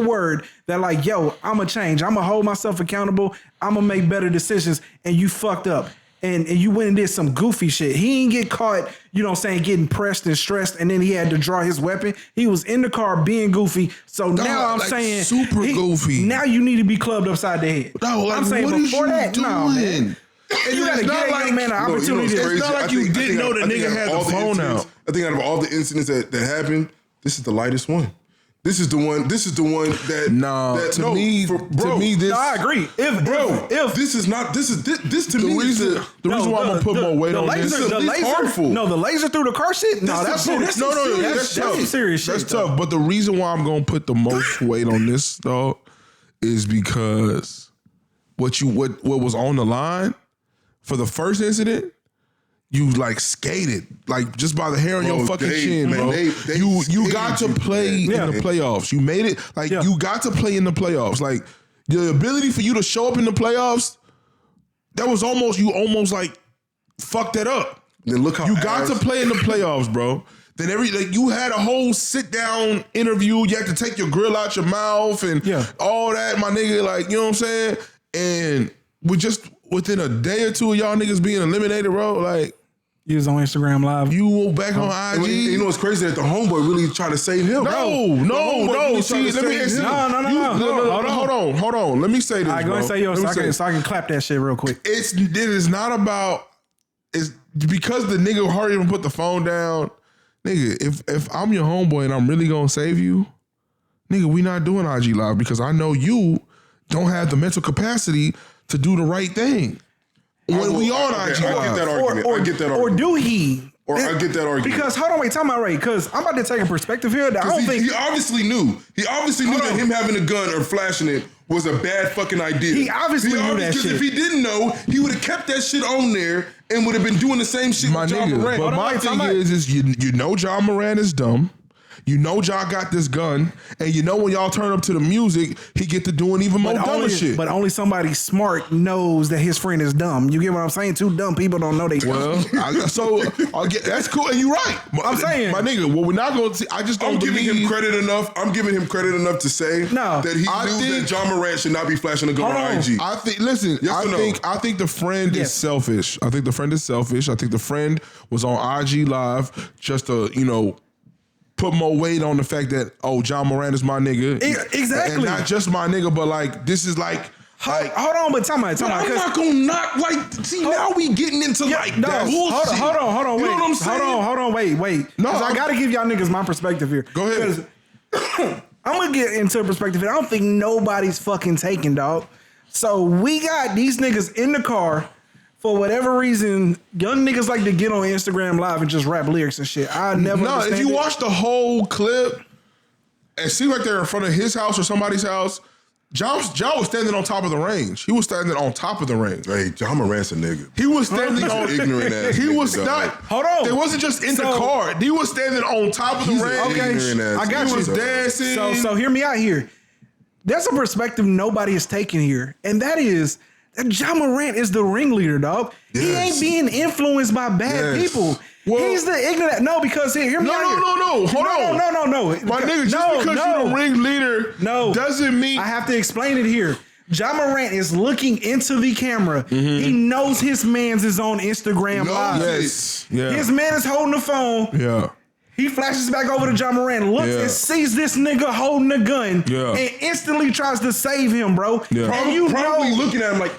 Speaker 1: word that like, yo, I'ma change. I'ma hold myself accountable. I'ma make better decisions. And you fucked up. And you went and did some goofy shit. He didn't get caught, you know what I'm saying, getting pressed and stressed, and then he had to draw his weapon. He was in the car being goofy. So now I'm like saying
Speaker 2: super goofy.
Speaker 1: Now you need to be clubbed upside the head.
Speaker 2: No, like,
Speaker 1: I'm saying
Speaker 2: what
Speaker 1: before that,
Speaker 2: doing?
Speaker 1: no, man. You gotta give that young man an opportunity.
Speaker 2: It's not like you didn't know the nigga had the phone out.
Speaker 3: I think out of all the incidents that happened, this is the lightest one. This is the one that
Speaker 2: to me, this.
Speaker 1: No, I agree. If
Speaker 3: this is not this to me
Speaker 2: reason, the reason why I'm gonna put more weight on this.
Speaker 1: The laser through the car shit. No, that's serious shit.
Speaker 2: That's tough. But the reason why I'm gonna put the most weight on this though is because what was on the line for the first incident. You like skated like just by the hair on your fucking chin, bro. You got to play in the playoffs. You made it like you got to play in the playoffs. Like the ability for you to show up in the playoffs, that was almost like fucked that up.
Speaker 3: Then look how
Speaker 2: you got to play in the playoffs, bro. Then you had a whole sit down interview. You had to take your grill out your mouth and all that, my nigga. Like you know what I'm saying? And within a day or two of y'all niggas being eliminated, bro, like
Speaker 1: you was on Instagram Live.
Speaker 2: You were back on IG.
Speaker 3: You know what's crazy that the homeboy really tried to save him.
Speaker 2: No. See, let me ask you.
Speaker 1: No.
Speaker 2: Hold on. Let me say this.
Speaker 1: All right, go and say yours so I can clap that shit real quick.
Speaker 2: It is not about. It's because the nigga hurried and put the phone down. Nigga, if I'm your homeboy and I'm really gonna save you, nigga, we not doing IG Live because I know you don't have the mental capacity to do the right thing. When we on IG Live.
Speaker 3: I get that argument.
Speaker 1: Or do he?
Speaker 3: Or I get that argument.
Speaker 1: Because, hold on, wait, time out, Ray, because I'm about to take a perspective here that I don't think...
Speaker 3: He obviously knew. He obviously knew that him having a gun or flashing it was a bad fucking idea.
Speaker 1: He obviously knew that shit.
Speaker 3: Because if he didn't know, he would have kept that shit on there and would have been doing the same shit with Ja Morant.
Speaker 2: But my thing is you know Ja Morant is dumb. You know Ja got this gun, and you know when y'all turn up to the music, he get to doing even more dumber shit.
Speaker 1: But only somebody smart knows that his friend is dumb. You get what I'm saying? Two dumb people don't know they dumb.
Speaker 2: That's cool, and you're right.
Speaker 1: I'm saying,
Speaker 2: my nigga, what we're not going to see, I just don't
Speaker 3: I'm giving him credit enough to say that he knew that Ja Morant should not be flashing a gun on IG.
Speaker 2: I think the friend is selfish. I think the friend is selfish. I think the friend was on IG Live just to, put more weight on the fact that, Ja Morant is my nigga.
Speaker 1: Exactly.
Speaker 2: And not just my nigga, but like, this is like...
Speaker 1: Hold on, but time out.
Speaker 3: I'm not gonna knock, now we getting into that bullshit.
Speaker 1: Hold on, wait.
Speaker 3: You know what I'm saying?
Speaker 1: Hold on, wait. Because I gotta give y'all niggas my perspective here.
Speaker 2: Go ahead.
Speaker 1: I'm gonna get into a perspective here. I don't think nobody's fucking taking, dog. So we got these niggas in the car. For whatever reason, young niggas like to get on Instagram Live and just rap lyrics and shit. I never understand
Speaker 2: if you watch the whole clip, it seems like they're in front of his house or somebody's house. Ja was standing on top of the range. He was standing on top of the range.
Speaker 3: Hey, Ja Morant's a nigga.
Speaker 2: He was standing on
Speaker 3: ignorant ass.
Speaker 2: He was not.
Speaker 1: Hold on.
Speaker 2: It wasn't just in the car. He was standing on top of the range.
Speaker 1: Okay, I got you.
Speaker 2: He was dancing.
Speaker 1: So hear me out here. There's a perspective nobody is taking here, and that is that Ja Morant is the ringleader, dog. Yes. He ain't being influenced by bad people. He's the ignorant. No, because hear me out here.
Speaker 2: No. Hold on.
Speaker 1: No.
Speaker 2: My nigga, just because you're the ringleader doesn't mean...
Speaker 1: I have to explain it here. Ja Morant is looking into the camera. Mm-hmm. He knows his man's is on Instagram Live.
Speaker 2: Yes. Yeah.
Speaker 1: His man is holding the phone.
Speaker 2: Yeah.
Speaker 1: He flashes back over to Ja Morant, looks and sees this nigga holding a gun and instantly tries to save him, bro.
Speaker 3: Yeah. And probably looking at him like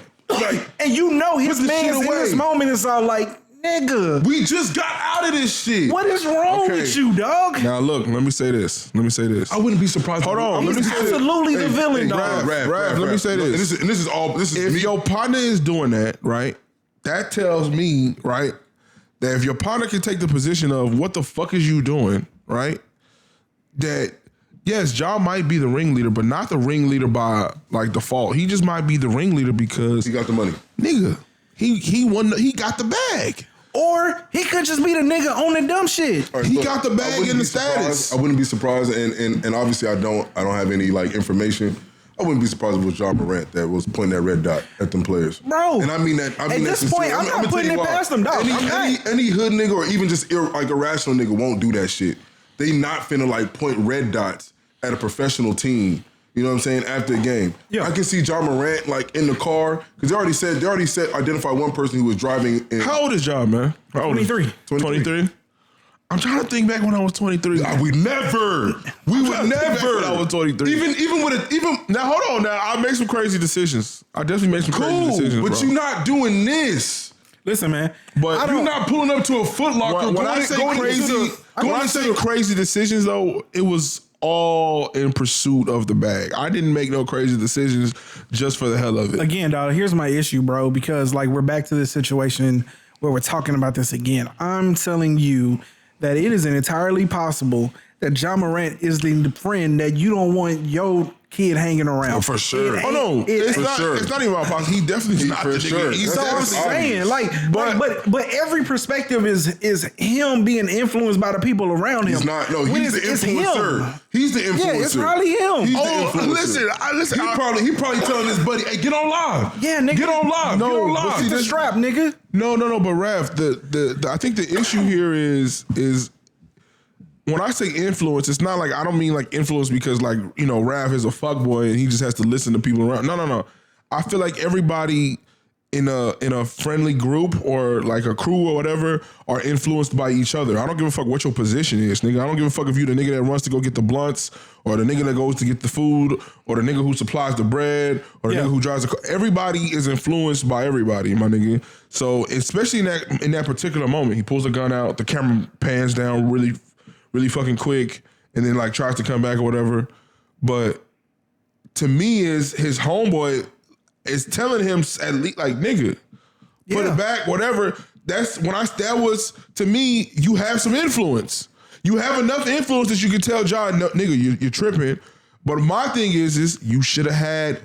Speaker 1: and you know his man's in this moment is all like, nigga,
Speaker 3: we just got out of this shit.
Speaker 1: What is wrong with you, dog?
Speaker 2: Now look, let me say this.
Speaker 3: I wouldn't be surprised.
Speaker 2: Hold on,
Speaker 1: let me say this. Absolutely the villain, dog.
Speaker 2: Raph, let me say this.
Speaker 3: This is
Speaker 2: if your partner is doing that, right? That tells me, right, that if your partner can take the position of what the fuck is you doing, right? That yes, Ja might be the ringleader, but not the ringleader by like default. He just might be the ringleader because
Speaker 3: he got the money.
Speaker 2: Nigga, he won. He got the bag.
Speaker 1: Or he could just be the nigga on the dumb shit.
Speaker 3: Right,
Speaker 2: he got the bag in the status.
Speaker 3: I wouldn't be surprised, and obviously I don't have any like information. I wouldn't be surprised if it was Ja Morant that was pointing that red dot at them players.
Speaker 1: Bro.
Speaker 3: And I mean that.
Speaker 1: At this point, I'm not putting it past them, dog.
Speaker 3: Any hood nigga or even just like irrational nigga won't do that shit. They not finna like point red dots at a professional team. You know what I'm saying? After the game. Yeah. I can see Ja Morant like in the car, because they already said identify one person who was driving.
Speaker 2: How old is Ja, man?
Speaker 1: 23.
Speaker 2: 23? I'm trying to think back when I was 23.
Speaker 3: We would never.
Speaker 2: When I was 23.
Speaker 3: Even
Speaker 2: now, hold on. Now I make some crazy decisions. I definitely make some crazy decisions,
Speaker 3: but
Speaker 2: bro.
Speaker 3: you're not doing this.
Speaker 1: Listen, man.
Speaker 2: But
Speaker 3: you're not pulling up to a Foot Locker.
Speaker 2: When I say crazy decisions, though, it was all in pursuit of the bag. I didn't make no crazy decisions just for the hell of it.
Speaker 1: Again, dog, here's my issue, bro, because like we're back to this situation where we're talking about this again. I'm telling you that it is entirely possible that Ja Morant is the friend that you don't want your kid hanging around.
Speaker 2: Oh, for sure. It's not even about possible. He definitely is not the nigga. He's
Speaker 1: so I'm saying, but every perspective is him being influenced by the people around him.
Speaker 3: He's not. No, he's the influencer. He's the influencer.
Speaker 1: Yeah, it's probably him.
Speaker 3: He's the influencer.
Speaker 2: Listen.
Speaker 3: He probably telling his buddy, "Hey, get on live.
Speaker 1: Yeah, nigga,
Speaker 3: get on live.
Speaker 2: No,
Speaker 3: get on live.
Speaker 1: See the strap, nigga."
Speaker 2: No. But Raph, the I think the issue here is. When I say influence, it's not like, I don't mean like influence because like, you know, Raph is a fuckboy and he just has to listen to people around. No. I feel like everybody in a friendly group or like a crew or whatever are influenced by each other. I don't give a fuck what your position is, nigga. I don't give a fuck if you the nigga that runs to go get the blunts or the nigga that goes to get the food or the nigga who supplies the bread or the nigga who drives the car. Everybody is influenced by everybody, my nigga. So especially in that particular moment, he pulls a gun out, the camera pans down really fucking quick, and then like tries to come back or whatever. But to me, is his homeboy is telling him at least like, nigga, put it back, whatever. That was to me, you have some influence. You have enough influence that you can tell John, no, nigga, you're tripping. But my thing is you should have had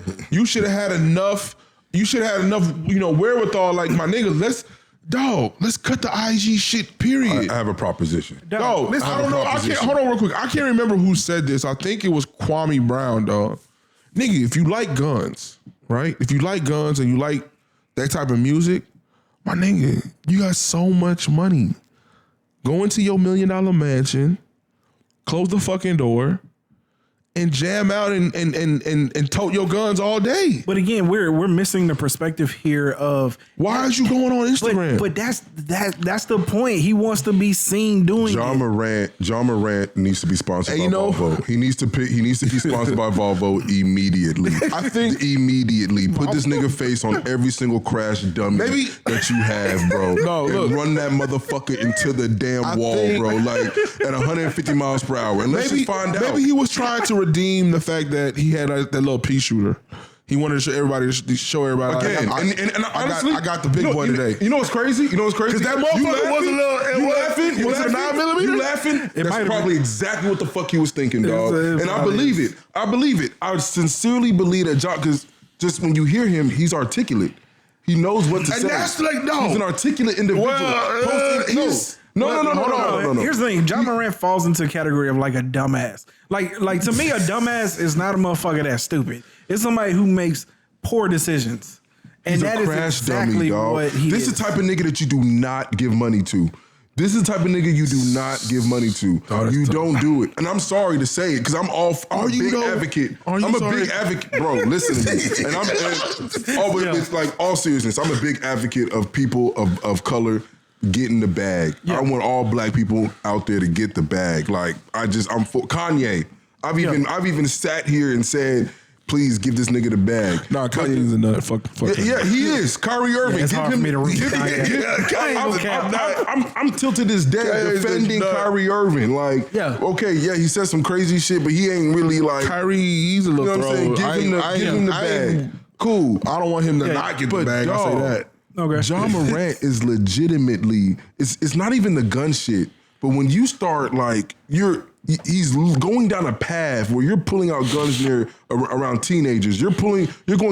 Speaker 2: enough, you know, wherewithal, like, my nigga, let's cut the IG shit, period.
Speaker 3: I have a proposition.
Speaker 2: I don't know. Hold on real quick. I can't remember who said this. I think it was Kwame Brown, dog. Nigga, if you like guns, right? If you like guns and you like that type of music, my nigga, you got so much money. Go into your $1 million mansion, close the fucking door, and jam out and tote your guns all day.
Speaker 1: But again, we're missing the perspective here of
Speaker 2: why is you going on Instagram?
Speaker 1: But that's the point. He wants to be seen doing
Speaker 3: Ja Morant needs to be sponsored by Volvo. He needs to be sponsored by Volvo immediately.
Speaker 2: I think
Speaker 3: immediately. Put this nigga face on every single crash dummy that you have, bro.
Speaker 2: No, look.
Speaker 3: Run that motherfucker into the damn wall, bro. Like at 150 miles per hour. And let's just find out.
Speaker 2: Maybe he was trying to redeem the fact that he had that little pea shooter. He wanted to show everybody.
Speaker 3: Again, and honestly,
Speaker 2: I got the big boy today.
Speaker 3: You know what's crazy? Because
Speaker 2: that motherfucker was a little.
Speaker 3: You laughing?
Speaker 2: Was it a 9mm?
Speaker 3: You laughing? That's probably exactly what the fuck he was thinking, dog. And I believe it. I sincerely believe that Ja, because just when you hear him, he's articulate. He knows what to say.
Speaker 2: And that's like, no.
Speaker 3: He's an articulate individual. No.
Speaker 1: Here's the thing. Ja Morant falls into the category of like a dumbass. Like to me, a dumbass is not a motherfucker that's stupid. It's somebody who makes poor decisions. And
Speaker 3: He's
Speaker 1: that
Speaker 3: a
Speaker 1: is
Speaker 3: crash
Speaker 1: exactly
Speaker 3: dummy, dog.
Speaker 1: what he
Speaker 3: This is the type of nigga that you do not give money to. This is the type of nigga you do not give money to. You don't do it. And I'm sorry to say it, because I'm a big advocate. I'm a big advocate. Bro, listen to me. It's like all seriousness, I'm a big advocate of people of color getting the bag. Yeah. I want all black people out there to get the bag. Like, I'm for Kanye. I've even sat here and said, please give this nigga the bag.
Speaker 2: Nah, Kanye's a nut. Fuck.
Speaker 3: Yeah, he is. Kyrie Irving.
Speaker 1: Yeah, it's hard for me to read
Speaker 3: I'm till to this day defending Kyrie Irving. Like, he said some crazy shit, but he ain't really like
Speaker 2: Kyrie. He's a little throw.
Speaker 3: Give him the bag. Cool.
Speaker 2: I don't want him to not get the bag. I say that.
Speaker 3: Okay. John Morant is legitimately. It's not even the gun shit, but when you start like he's going down a path where you're pulling out guns around teenagers. You're going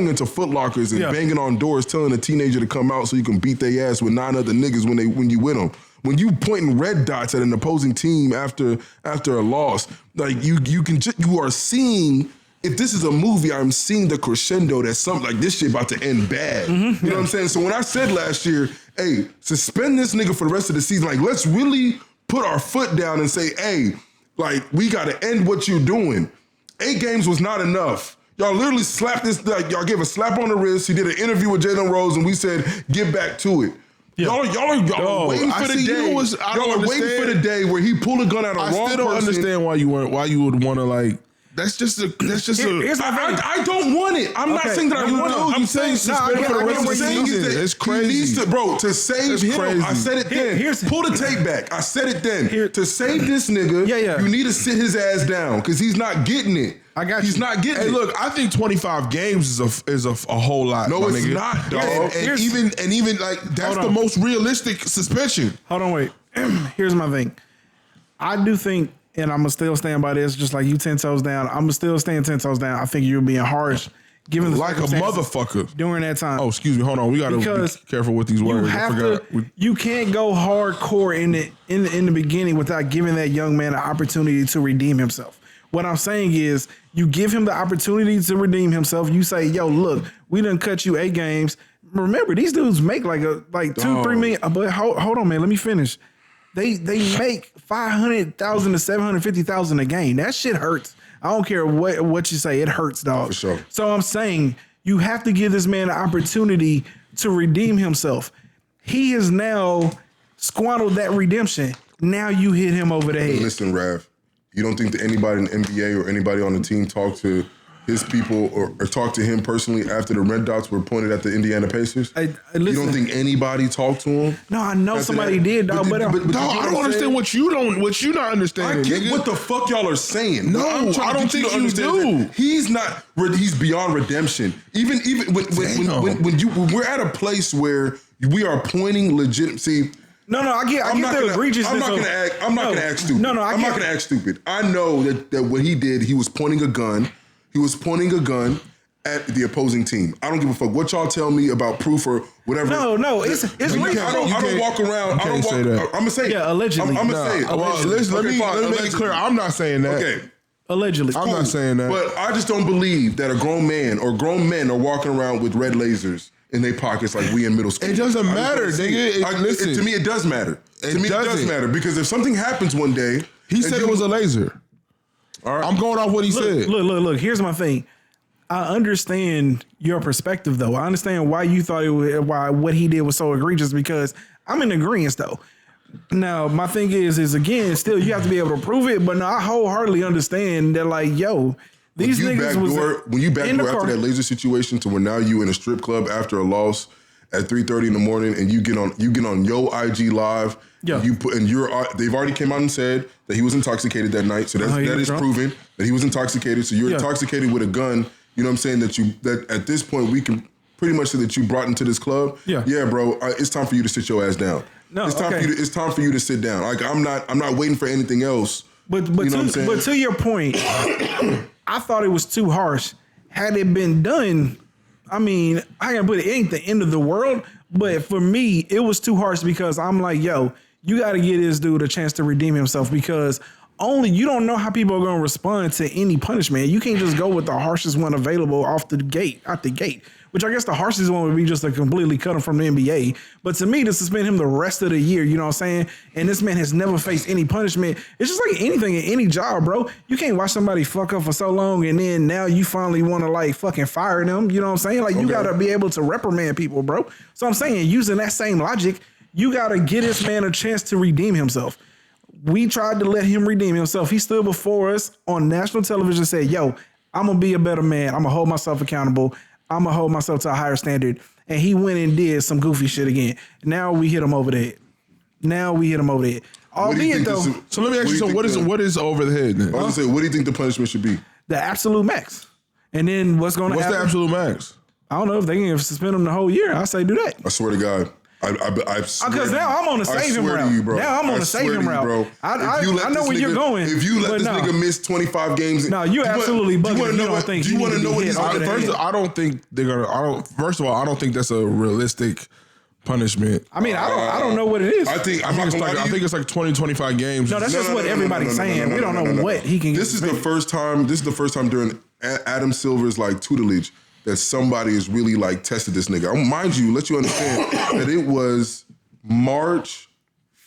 Speaker 3: into Foot Lockers and banging on doors, telling a teenager to come out so you can beat their ass with 9 other niggas when you win them. When you pointing red dots at an opposing team after a loss, like you are seeing. If this is a movie, I'm seeing the crescendo that something like this shit about to end bad. Mm-hmm. You know what I'm saying? So when I said last year, hey, suspend this nigga for the rest of the season, like let's really put our foot down and say, hey, like, we got to end what you're doing. 8 games was not enough. Y'all literally slapped this, like, y'all gave a slap on the wrist. He did an interview with Jalen Rose, and we said, get back to it. Yeah. Y'all are waiting for the day. Y'all are waiting for the day where he pulled a gun out of wrong person.
Speaker 2: I still don't understand why you would want to, like, That's just a.
Speaker 3: I don't want it. I'm not saying that I want it.
Speaker 2: I'm saying suspend for the rest of the season. It's crazy.
Speaker 3: He needs to, bro, to save him. Crazy. I said it then. Pull the tape back. I said it then. To save this nigga, you need to sit his ass down because he's not getting it.
Speaker 1: I got
Speaker 3: He's not getting it.
Speaker 2: Hey, look, I think 25 games is a whole lot.
Speaker 3: No, it's
Speaker 2: nigga.
Speaker 3: not, dog.
Speaker 2: And even like that's the most realistic suspension.
Speaker 1: Hold on, wait. Here's my thing. I do think. And I'm going to still stand by this, just like you 10 toes down. I'm going to still stand 10 toes down. I think you're being harsh. Given the
Speaker 2: like a motherfucker.
Speaker 1: During that time.
Speaker 2: Oh, excuse me. Hold on. We got to be careful with these words.
Speaker 1: You can't go hardcore in the beginning without giving that young man an opportunity to redeem himself. What I'm saying is you give him the opportunity to redeem himself. You say, yo, look, we done cut you 8 games. Remember, these dudes make like 2-3 million. But hold on, man. Let me finish. They make $500,000 to $750,000 a game. That shit hurts. I don't care what you say. It hurts, dog.
Speaker 3: For sure.
Speaker 1: So I'm saying you have to give this man an opportunity to redeem himself. He has now squandered that redemption. Now you hit him over the head.
Speaker 3: Listen, Rav, you don't think that anybody in the NBA or anybody on the team talked to his people or talked to him personally after the red dots were pointed at the Indiana Pacers?
Speaker 1: Listen,
Speaker 3: you don't think anybody talked to him?
Speaker 1: No, I know somebody did, dog. But
Speaker 2: I don't understand what you not understanding.
Speaker 3: I get
Speaker 2: nigga.
Speaker 3: what the fuck y'all are saying.
Speaker 2: No, I don't think you do.
Speaker 3: He's not. He's beyond redemption. Even when we're at a place where we are pointing legitimacy.
Speaker 1: No, I get the egregiousness.
Speaker 3: I'm not gonna act stupid. I'm not gonna act stupid. I know that what he did, he was pointing a gun. He was pointing a gun at the opposing team. I don't give a fuck what y'all tell me about proof or whatever.
Speaker 1: No, it's real.
Speaker 3: I don't walk around. I don't walk. I'm gonna say it.
Speaker 1: Yeah, allegedly.
Speaker 3: I'm gonna say it.
Speaker 2: Well, let me make it clear. I'm not saying that.
Speaker 3: Okay.
Speaker 1: Allegedly.
Speaker 2: I'm not saying that.
Speaker 3: But I just don't believe that a grown man or grown men are walking around with red lasers in their pockets like we in middle school.
Speaker 2: It doesn't matter, nigga.
Speaker 3: Listen, to me, it does matter. To me, it does matter because if something happens one day,
Speaker 2: he said it was a laser. All right. I'm going off what he said.
Speaker 1: Look. Here's my thing. I understand your perspective, though. I understand why you thought why what he did was so egregious because I'm in agreement, though. Now, my thing is again, still you have to be able to prove it. But no, I wholeheartedly understand that, like, yo, these niggas
Speaker 3: when you backdoor after that laser situation to where now you in a strip club after a loss at 3:30 in the morning and you get on your IG live. Yeah. They've already came out and said that he was intoxicated that night. So that is proven that he was intoxicated. So you're intoxicated with a gun. You know what I'm saying? That at this point we can pretty much say that you brought into this club. Yeah. Yeah, bro. It's time for you to sit your ass down. No, it's time for you to sit down. Like I'm not waiting for anything else.
Speaker 1: But to your point, I thought it was too harsh. Had it been done, I mean, I can put it ain't the end of the world. But for me, it was too harsh because I'm like, yo, you got to give this dude a chance to redeem himself because you don't know how people are going to respond to any punishment. You can't just go with the harshest one available out the gate. which I guess the harshest one would be just to completely cut him from the NBA. But to me, to suspend him the rest of the year, you know what I'm saying? And this man has never faced any punishment. It's just like anything in any job, bro. You can't watch somebody fuck up for so long and then now you finally want to like fucking fire them. You know what I'm saying? Like you got to be able to reprimand people, bro. So I'm saying using that same logic, you got to give this man a chance to redeem himself. We tried to let him redeem himself. He stood before us on national television and said, yo, I'm going to be a better man. I'm going to hold myself accountable. I'm going to hold myself to a higher standard. And he went and did some goofy shit again. Now we hit him over the head. Albeit though.
Speaker 2: So let me ask you something. What is over the head then?
Speaker 3: I was going to say, what do you think the punishment should be?
Speaker 1: The absolute max. And then what's going to happen?
Speaker 2: What's the absolute max?
Speaker 1: I don't know if they can suspend him the whole year. I say do that.
Speaker 3: I swear to God.
Speaker 1: Because now I'm on the saving route. Now I'm on the saving route, bro. I know where you're going.
Speaker 3: If you let this nigga miss 25 games,
Speaker 1: no, you're absolutely bugging.
Speaker 3: You want to know what he's going to do?
Speaker 2: I don't think they're gonna. First of all, I don't think that's a realistic punishment.
Speaker 1: I mean, I don't know what it is.
Speaker 2: I think it's like 20, 25 games.
Speaker 1: No, that's just what everybody's saying. We don't know what he can.
Speaker 3: This is the first time. This is the first time during Adam Silver's like tutelage that somebody has really like tested this nigga. Mind you, let you understand that it was March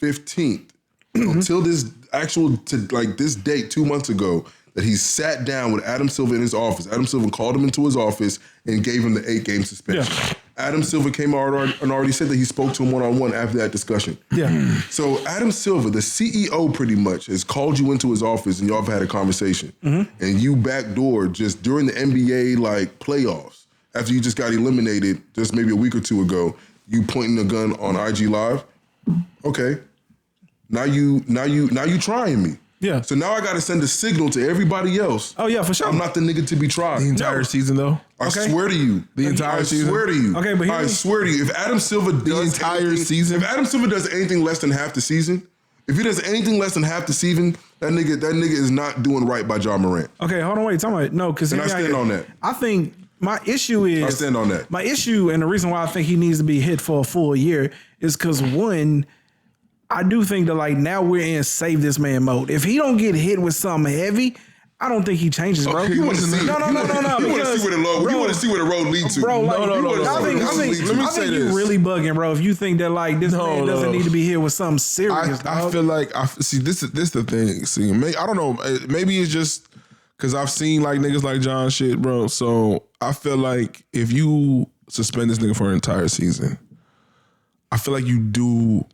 Speaker 3: 15th until this this date 2 months ago that he sat down with Adam Silver in his office. Adam Silver called him into his office and gave him the 8-game suspension. Yeah. Adam Silver came out and already said that he spoke to him one-on-one after that discussion.
Speaker 1: Yeah.
Speaker 3: So Adam Silver, the CEO pretty much, has called you into his office and y'all have had a conversation. Mm-hmm. And you backdoored just during the NBA like playoffs, after you just got eliminated just maybe a week or two ago, you pointing a gun on IG Live. Okay. Now you trying me.
Speaker 1: Yeah.
Speaker 3: So now I got to send a signal to everybody else.
Speaker 1: Oh, yeah, for sure.
Speaker 3: I'm not the nigga to be tried.
Speaker 2: The entire season, though?
Speaker 3: I swear to you.
Speaker 2: The entire season?
Speaker 3: I swear to you.
Speaker 1: Okay, but
Speaker 3: I swear to you. If Adam Silver does
Speaker 2: season?
Speaker 3: If Adam Silver does anything less than half the season, if he does anything less than half the season, that nigga is not doing right by Ja Morant.
Speaker 1: Okay, hold on, wait. Tell me. No, because...
Speaker 3: And I stand on that.
Speaker 1: I think my issue is...
Speaker 3: I stand on that.
Speaker 1: My issue, and the reason why I think he needs to be hit for a full year is because, one... I do think that like now we're in save this man mode. If he don't get hit with something heavy, I don't think he changes, bro.
Speaker 3: You want to see?
Speaker 1: No.
Speaker 3: You want to see where the road leads to?
Speaker 1: Bro, like,
Speaker 2: no.
Speaker 1: I think you really bugging, bro. If you think that like this man doesn't need to be hit with something serious,
Speaker 2: I feel like see this the thing. See, I don't know. Maybe it's just because I've seen like niggas like John shit, bro. So I feel like if you suspend this nigga for an entire season, I feel like you do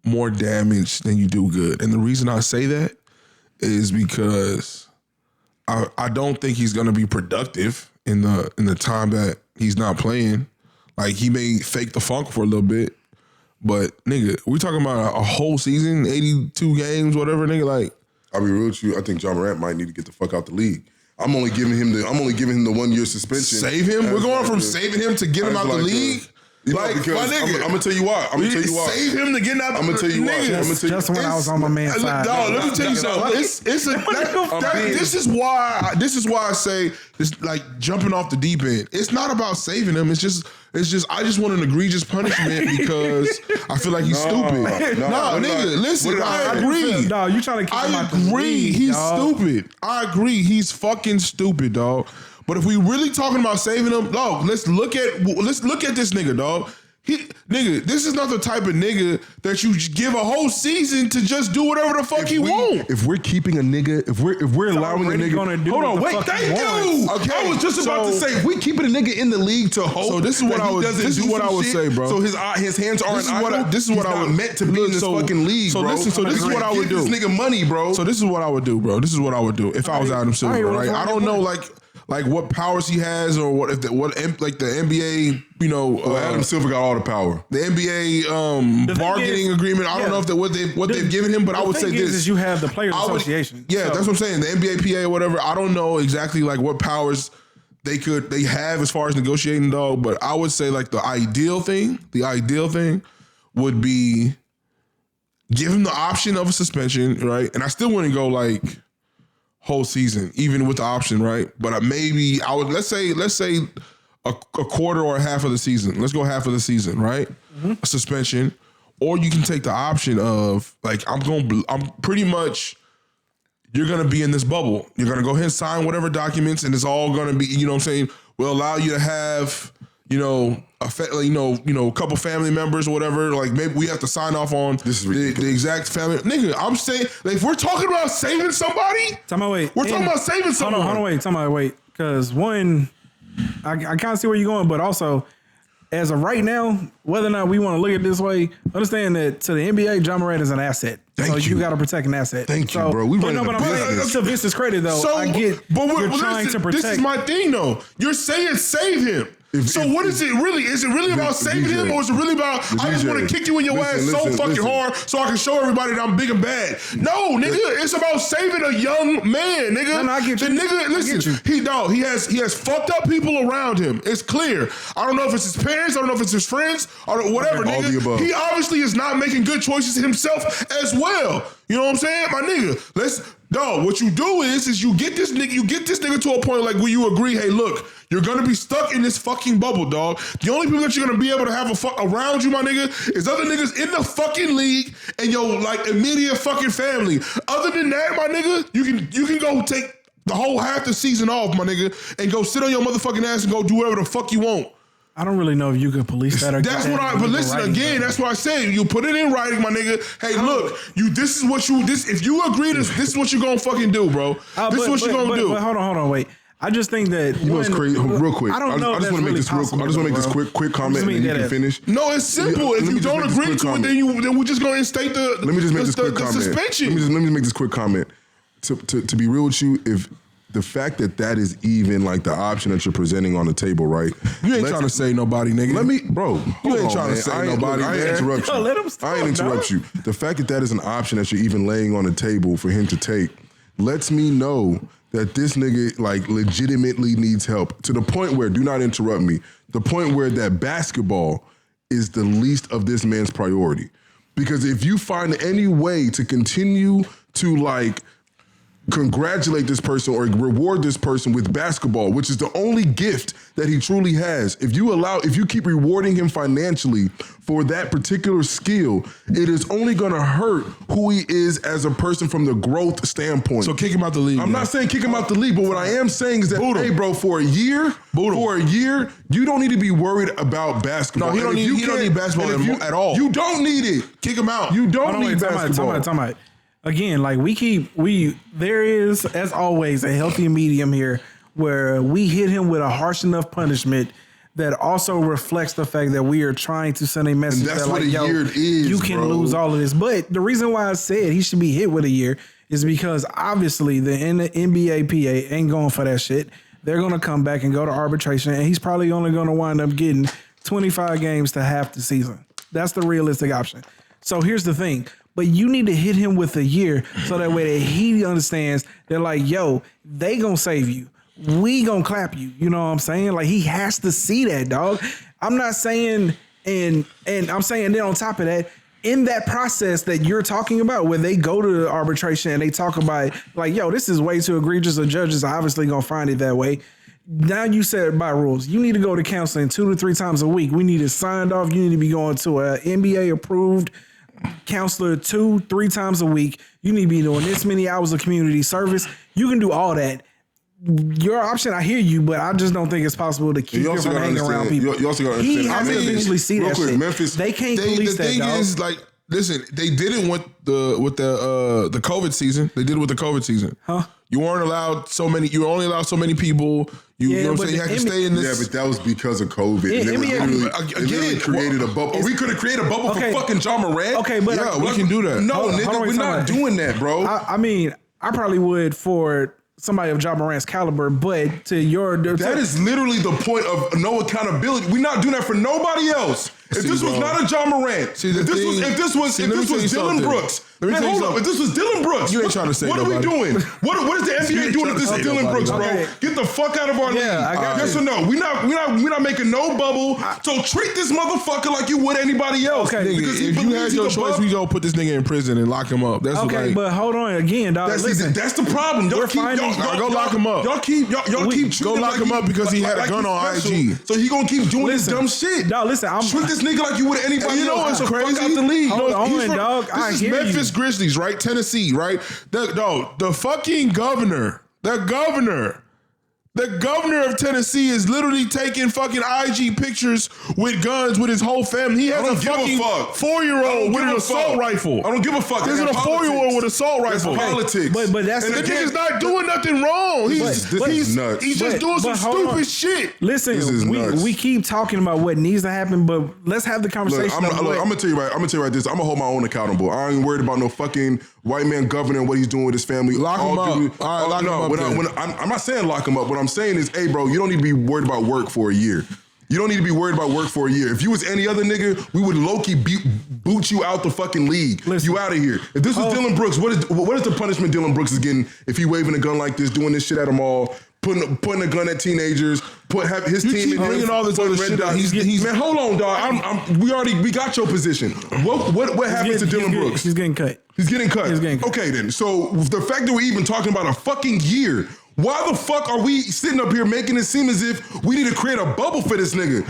Speaker 2: more damage than you do good. And the reason I say that is because I don't think he's gonna be productive in the time that he's not playing. Like he may fake the funk for a little bit, but nigga, we talking about a whole season, 82 games, whatever, nigga. Like,
Speaker 3: I'll be real with you. I think Ja Morant might need to get the fuck out the league. I'm only giving him the 1 year suspension.
Speaker 2: Save him? We're going from saving him to get him out the league?
Speaker 3: Like, because I'm gonna tell you why.
Speaker 2: Save him to get out.
Speaker 3: I'm gonna tell you why.
Speaker 1: Just when I was on my man's side.
Speaker 2: Dog, let me tell you something. This is why I say it's like jumping off the deep end. It's not about saving him. It's just I just want an egregious punishment because I feel like he's stupid. No, nigga, listen. I agree.
Speaker 1: No, you trying to keep him out the league,
Speaker 2: he's stupid. I agree. He's fucking stupid, dog. But if we really talking about saving him, dog, let's look at this nigga, dog. This is not the type of nigga that you give a whole season to just do whatever the fuck he want.
Speaker 3: If we're keeping a nigga, if we're allowing a nigga,
Speaker 1: hold on, wait,
Speaker 3: thank you. Okay, I was just about to say, if we keeping a nigga in the league to hope.
Speaker 2: So this is what I would say, bro.
Speaker 3: So his hands aren't idle. This is what I would meant to be in this fucking league, bro.
Speaker 2: So this is what I would do.
Speaker 3: This nigga money, bro.
Speaker 2: So this is what I would do, bro. This is what I would do if I was Adam Silver, right? I don't know, like what powers he has, or what the NBA,
Speaker 3: Adam Silver got all the power.
Speaker 2: The NBA bargaining agreement. I don't know if what they've given him, but I would say this:
Speaker 1: is you have the Players Association.
Speaker 2: That's what I'm saying. The NBA PA or whatever. I don't know exactly like what powers they have as far as negotiating, dog. But I would say like the ideal thing would be give him the option of a suspension, right? And I still wouldn't go like whole season, even with the option, right? But maybe I would let's say a quarter or a half of the season. Let's go half of the season, right? Mm-hmm. A suspension, or you can take the option of like I'm pretty much you're gonna be in this bubble. You're gonna go ahead and sign whatever documents, and it's all gonna be, you know what I'm saying? We'll allow you to have, a couple family members or whatever. Like maybe we have to sign off on the exact family. Nigga, I'm saying, like, if we're talking about saving somebody, we're talking about saving someone.
Speaker 1: Hold on, wait. Because one, I kind of see where you're going, but also, as of right now, whether or not we want to look at it this way, understand that to the NBA, John Morant is an asset. You got to protect an asset.
Speaker 3: Thank you, bro. We run a
Speaker 1: business. To Vince's credit, though, I get you're trying to protect.
Speaker 2: This is my thing, though. You're saying save him. What is it really? Is it really about saving him, or is it really about I just want to kick you in your ass so fucking hard so I can show everybody that I'm big and bad? No, nigga, it's about saving a young man, nigga.
Speaker 1: No, I get you.
Speaker 2: The nigga, listen, he has fucked up people around him. It's clear. I don't know if it's his parents, I don't know if it's his friends, or whatever, nigga. He obviously is not making good choices himself as well. You know what I'm saying, my nigga? What you do is you get this nigga to a point like where you agree, hey, look, you're gonna be stuck in this fucking bubble, dog. The only people that you're gonna be able to have around you, my nigga, is other niggas in the fucking league and your like immediate fucking family. Other than that, my nigga, you can go take the whole half the season off, my nigga, and go sit on your motherfucking ass and go do whatever the fuck you want.
Speaker 1: I don't really know if you can police that or
Speaker 2: but listen again, that's what I say. You put it in writing, my nigga. Hey, look, if you agree this is what you're gonna fucking do, bro. This is what you're gonna do.
Speaker 1: But hold on, wait. I just think that
Speaker 3: you know what's crazy. Real quick,
Speaker 1: I don't know. I just want to make this
Speaker 3: possible, I just want to make this quick comment, and then you can finish.
Speaker 2: No, it's simple. If you don't agree to it, then we're just gonna instate the.
Speaker 3: Let me just make this quick comment.
Speaker 2: Suspension.
Speaker 3: Let me make this quick comment. To be real with you, if the fact that is even like the option that you're presenting on the table, right?
Speaker 2: You ain't trying to say nobody, nigga.
Speaker 3: You ain't trying to say nobody. I ain't interrupt you.
Speaker 1: Let him stop,
Speaker 3: I ain't interrupt you. The fact that is an option that you're even laying on the table for him to take lets me know that this nigga like legitimately needs help to the point where, do not interrupt me, the point where that basketball is the least of this man's priority. Because if you find any way to continue to like congratulate this person or reward this person with basketball, which is the only gift that he truly has. If you keep rewarding him financially for that particular skill, it is only going to hurt who he is as a person from the growth standpoint.
Speaker 2: So kick him out the league.
Speaker 3: I'm not saying kick him out the league, but what I am saying is that, hey, bro, for a year, you don't need to be worried about basketball.
Speaker 2: No, he don't need basketball at all.
Speaker 3: You don't need it.
Speaker 2: Kick him out.
Speaker 3: You don't need basketball.
Speaker 1: Time out. Again, like there is, as always, a healthy medium here where we hit him with a harsh enough punishment that also reflects the fact that we are trying to send a message
Speaker 3: that
Speaker 1: like, you can lose all of this. But the reason why I said he should be hit with a year is because obviously the NBA PA ain't going for that shit. They're going to come back and go to arbitration, and he's probably only going to wind up getting 25 games to half the season. That's the realistic option. So here's the thing. But you need to hit him with a year so that way that he understands they're like, yo, they gonna save you. We gonna clap you. You know what I'm saying? Like, he has to see that, dog. I'm not saying, and I'm saying then on top of that, in that process that you're talking about where they go to the arbitration and they talk about like, yo, this is way too egregious. The judge is obviously gonna find it that way. Now you said by rules, you need to go to counseling 2 to 3 times a week. We need it signed off. You need to be going to a NBA approved counselor 2-3 times a week. You need to be doing this many hours of community service. You can do all that. Your option, I hear you, but I just don't think it's possible to keep him from hanging around people.
Speaker 3: You also got to understand.
Speaker 1: He has to eventually see that shit.
Speaker 3: Memphis,
Speaker 1: they can't police that, dog.
Speaker 2: The thing is, like, listen, they did it with the COVID season. They did it with the COVID season.
Speaker 1: Huh?
Speaker 2: You weren't allowed so many. You were only allowed so many people. You know what I'm saying? You had to stay in this.
Speaker 3: Yeah, but that was because of COVID. It literally created a bubble. We could have created a bubble for fucking John Morant.
Speaker 1: Okay, but
Speaker 2: yeah, we can do that.
Speaker 3: No, nigga, we're not doing that, bro.
Speaker 1: I mean, I probably would for somebody of John Morant's caliber, but that
Speaker 3: is literally the point of no accountability. We're not doing that for nobody else. If this was not a John Morant, if this was Dylan Brooks, man, hold up. If this was Dylan Brooks,
Speaker 2: you ain't trying to say
Speaker 3: what
Speaker 2: nobody.
Speaker 3: are we doing? What is the NBA doing if this is Dylan Brooks, bro?
Speaker 1: Okay.
Speaker 3: Get the fuck out of our league. Yes or no? We're not making no bubble. So treat this motherfucker like you would anybody else.
Speaker 1: Okay.
Speaker 2: Because if you had your choice, we go put this nigga in prison and lock him up. That's
Speaker 1: okay. But hold on again, dog. Listen,
Speaker 3: that's the problem. Y'all
Speaker 2: go lock him up.
Speaker 3: Y'all keep
Speaker 2: go lock him up because he had a gun on IG.
Speaker 3: So he gonna keep doing this dumb shit.
Speaker 1: Dog, listen,
Speaker 3: treat this nigga like you would anybody.
Speaker 2: You know what's crazy?
Speaker 3: Out the league.
Speaker 1: Hold on, dog.
Speaker 2: This is Memphis Grizzlies, right? Tennessee, right? The fucking governor, The governor of Tennessee is literally taking fucking IG pictures with guns with his whole family. He has a fucking 4-year-old with an assault rifle.
Speaker 3: I don't give a fuck.
Speaker 2: There's a 4-year-old with an assault rifle.
Speaker 3: Politics.
Speaker 1: But that's
Speaker 2: and the nigga's not doing nothing wrong. He's
Speaker 3: nuts.
Speaker 2: He's just doing some stupid shit.
Speaker 1: Listen, we keep talking about what needs to happen, but let's have the conversation.
Speaker 3: I'm gonna tell you right this. I'm gonna hold my own accountable. I ain't worried about no fucking white man governor and what he's doing with his family.
Speaker 2: Lock him up. All right, lock him up.
Speaker 3: I'm not saying lock him up. What I'm saying is, hey, bro, you don't need to be worried about work for a year. You don't need to be worried about work for a year. If you was any other nigga, we would low-key boot you out the fucking league. Listen, you out of here. If this was Dylan Brooks, what is the punishment Dylan Brooks is getting if he waving a gun like this, doing this shit at them all, putting a gun at teenagers, have his team
Speaker 2: bringing all this other shit out.
Speaker 3: Man, hold on, dog. We got your position. What happens to Dylan Brooks?
Speaker 1: He's getting cut.
Speaker 3: He's getting cut.
Speaker 1: cut.
Speaker 3: Okay, then. So the fact that we're even talking about a fucking year, why the fuck are we sitting up here making it seem as if we need to create a bubble for this nigga?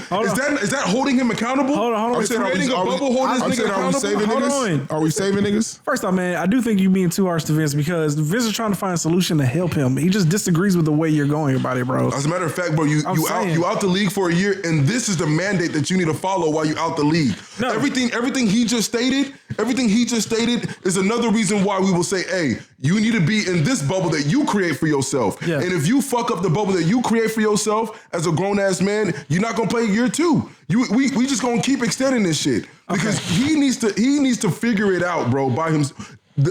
Speaker 3: Is that holding him accountable?
Speaker 1: Hold on.
Speaker 3: Are we creating a bubble holding this nigga accountable?
Speaker 2: Are we saving niggas?
Speaker 1: First off, man, I do think you're being too harsh to Vince because Vince is trying to find a solution to help him. He just disagrees with the way you're going about it, bro.
Speaker 3: As a matter of fact, bro, you out the league for a year, and this is the mandate that you need to follow while you out the league. No. Everything he just stated is another reason why we will say, hey, you need to be in this bubble that you create for yourself. Yeah. And if you fuck up the bubble that you create for yourself as a grown ass man, you're not gonna play year 2. We just gonna keep extending this shit because he needs to figure it out, bro. By him,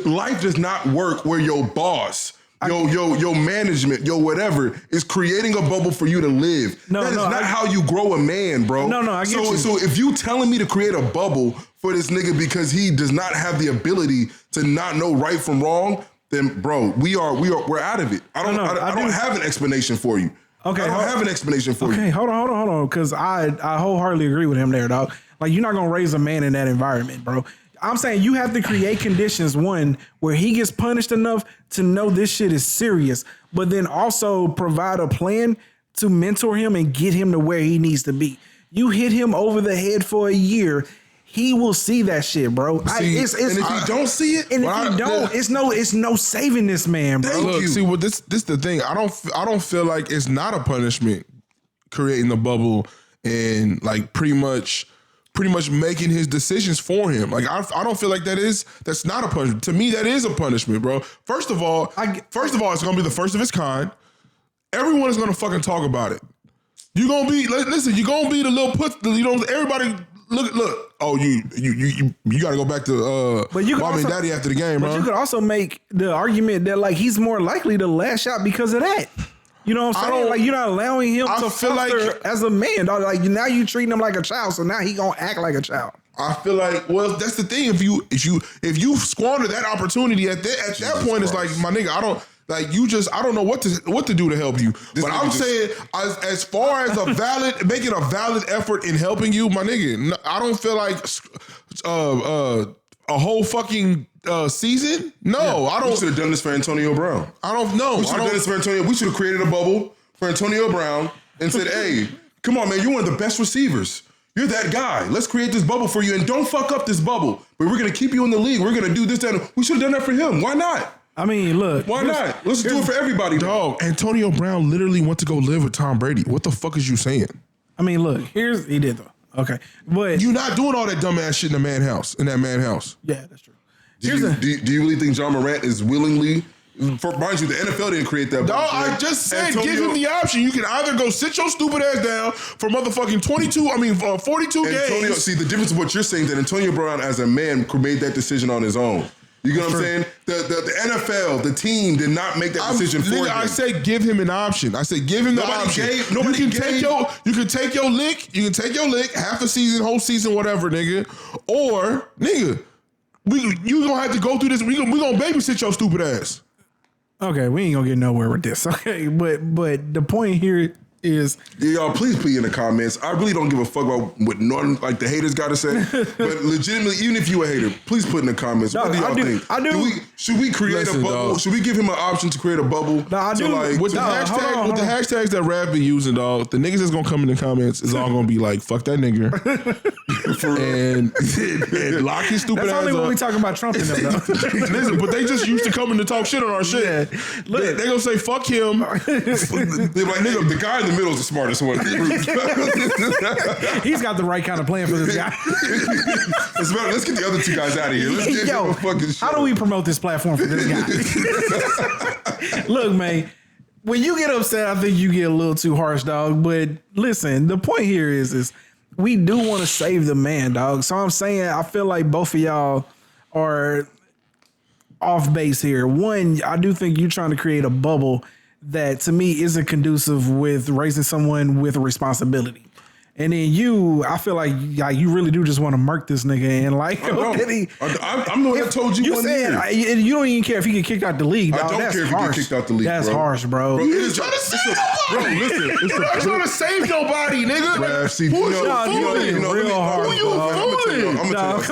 Speaker 3: life does not work where your boss, your management, your whatever is creating a bubble for you to live. That is not how you grow a man, bro.
Speaker 1: I get you.
Speaker 3: So if you telling me to create a bubble for this nigga because he does not have the ability to not know right from wrong, then bro, we're out of it. I don't have an explanation for you.
Speaker 1: Okay,
Speaker 3: I don't have an explanation for you.
Speaker 1: Okay, hold on, because I wholeheartedly agree with him there, dog. Like, you're not gonna raise a man in that environment, bro. I'm saying you have to create conditions, one, where he gets punished enough to know this shit is serious, but then also provide a plan to mentor him and get him to where he needs to be. You hit him over the head for a year, he will see that shit, bro.
Speaker 3: And if he don't see it,
Speaker 1: and if he don't, it's no saving this man, bro.
Speaker 2: Look, see, well, this the thing. I don't feel like it's not a punishment creating the bubble and like pretty much making his decisions for him. Like I don't feel like that's not a punishment. To me, that is a punishment, bro. First of all, it's gonna be the first of its kind. Everyone is gonna fucking talk about it. You're gonna be you're gonna be the little everybody. Look. Oh, you got to go back to mom and daddy after the game, bro.
Speaker 1: But you could also make the argument that like he's more likely to lash out because of that. You know what I'm saying? Like, you're not allowing him to foster as a man, dog. Like, now you treating him like a child, so now he gonna act like a child.
Speaker 2: I feel like, well, that's the thing. If you squander that opportunity at that point, it's like, my nigga, I don't know what to do to help you. But I'm saying, as far as making a valid effort in helping you, my nigga, I don't feel like a whole fucking season. No, I don't.
Speaker 3: We should have done this for Antonio Brown.
Speaker 2: I don't know.
Speaker 3: We should have done this for Antonio. We should have created a bubble for Antonio Brown and said, hey, come on, man, you're one of the best receivers. You're that guy. Let's create this bubble for you and don't fuck up this bubble. But we're going to keep you in the league. We're going to do this, that. We should have done that for him. Why not?
Speaker 1: I mean, look.
Speaker 3: Why not? Let's do it for everybody.
Speaker 2: Dog, Antonio Brown literally went to go live with Tom Brady. What the fuck is you saying?
Speaker 1: I mean, look, he did though. Okay. But
Speaker 2: you're not doing all that dumbass shit in that man house.
Speaker 1: Yeah, that's true.
Speaker 3: Do you really think John Morant is willingly... Mind you, the NFL didn't create that.
Speaker 2: Dog, I just said give him the option. You can either go sit your stupid ass down for motherfucking 42 games.
Speaker 3: See, the difference of what you're saying, that Antonio Brown as a man made that decision on his own. You get what I'm saying? The NFL, the team did not make that decision for him.
Speaker 2: I said give him an option. I said give him the option. You can take your lick. You can take your lick, half a season, whole season, whatever, nigga. Or, nigga, you gonna have to go through this. We gonna babysit your stupid ass.
Speaker 1: Okay, we ain't gonna get nowhere with this. Okay, but the point here is.
Speaker 3: Yeah, y'all, please put in the comments. I really don't give a fuck about what none like the haters got to say. But legitimately, even if you a hater, please put in the comments. What do y'all think?
Speaker 1: I do.
Speaker 3: Should we create a bubble?
Speaker 2: Dog.
Speaker 3: Should we give him an option to create a bubble?
Speaker 1: No, I do.
Speaker 3: Like,
Speaker 2: With the hashtags that Rav be using, dog, the niggas that's gonna come in the comments is all gonna be like, "Fuck that nigga," and lock his stupid
Speaker 1: That's
Speaker 2: ass
Speaker 1: only
Speaker 2: up.
Speaker 1: when we talking about Trump and them, though.
Speaker 2: Listen, but they just used to coming to talk shit on our shit.
Speaker 1: Yeah. Look,
Speaker 2: They gonna say fuck him.
Speaker 3: they're like, nigga, the guy in the middle is the smartest one.
Speaker 1: he's got the right kind of plan for this guy.
Speaker 3: Let's get the other two guys out of here. Let's get him a fucking show.
Speaker 1: How do we promote this platform for this guy? Look, man, when you get upset, I think you get a little too harsh, dog. But listen, the point here is we do want to save the man, dog. So I'm saying I feel like both of y'all are off base here. One, I do think you're trying to create a bubble that to me isn't conducive with raising someone with a responsibility. And then I feel like you really do just want to murk this nigga and like,
Speaker 3: I'm the one that told you 1 year.
Speaker 1: You don't even care if he get kicked out the league.
Speaker 3: I
Speaker 1: Dog.
Speaker 3: don't
Speaker 1: That's
Speaker 3: care if
Speaker 1: harsh.
Speaker 3: he get kicked out the league.
Speaker 1: That's harsh, bro.
Speaker 2: You ain't trying to save nobody.
Speaker 3: Bro, listen.
Speaker 2: You're not trying to save nobody, nigga.
Speaker 3: Rav, see,
Speaker 1: I'm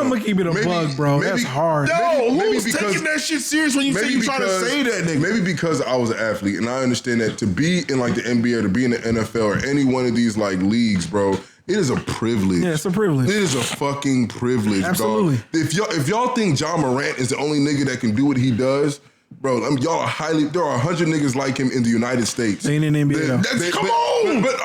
Speaker 1: gonna keep it a bug, bro. That's hard.
Speaker 2: No, who's taking that shit serious when you say you trying to save that nigga?
Speaker 3: Maybe because I was an athlete and I understand that to be in like the NBA or to be in the NFL or any one of these like leagues, bro, it is a privilege.
Speaker 1: Yeah, it's a privilege.
Speaker 3: It is a fucking privilege,
Speaker 1: Absolutely.
Speaker 3: dog. If y'all think John Morant is the only nigga that can do what he does, bro, y'all are there are 100 niggas like him in the United States.
Speaker 1: They ain't in the NBA though.
Speaker 2: Come on!
Speaker 3: But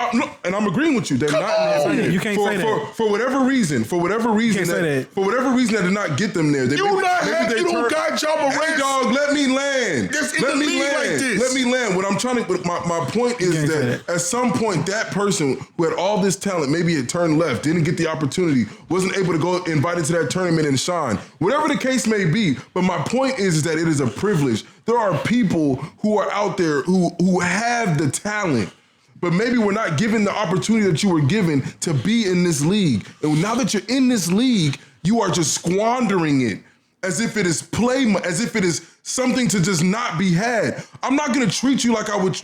Speaker 3: and I'm agreeing with you. They're not in the NBA.
Speaker 1: You can't say that.
Speaker 3: For whatever reason, for whatever reason that did not get them there.
Speaker 2: You don't got John Morant.
Speaker 3: Hey, dog, let me land.
Speaker 2: Let me land.
Speaker 3: Like this. Let me land. What I'm trying to. My point is that at some point that person who had all this talent, maybe it turned left, didn't get the opportunity, wasn't able to go invited to that tournament and shine. Whatever the case may be. But my point is that it is a privilege. There are people who are out there who have the talent, but maybe we're not given the opportunity that you were given to be in this league. And now that you're in this league, you are just squandering it as if it is as if it is something to just not be had. I'm not gonna treat you like I would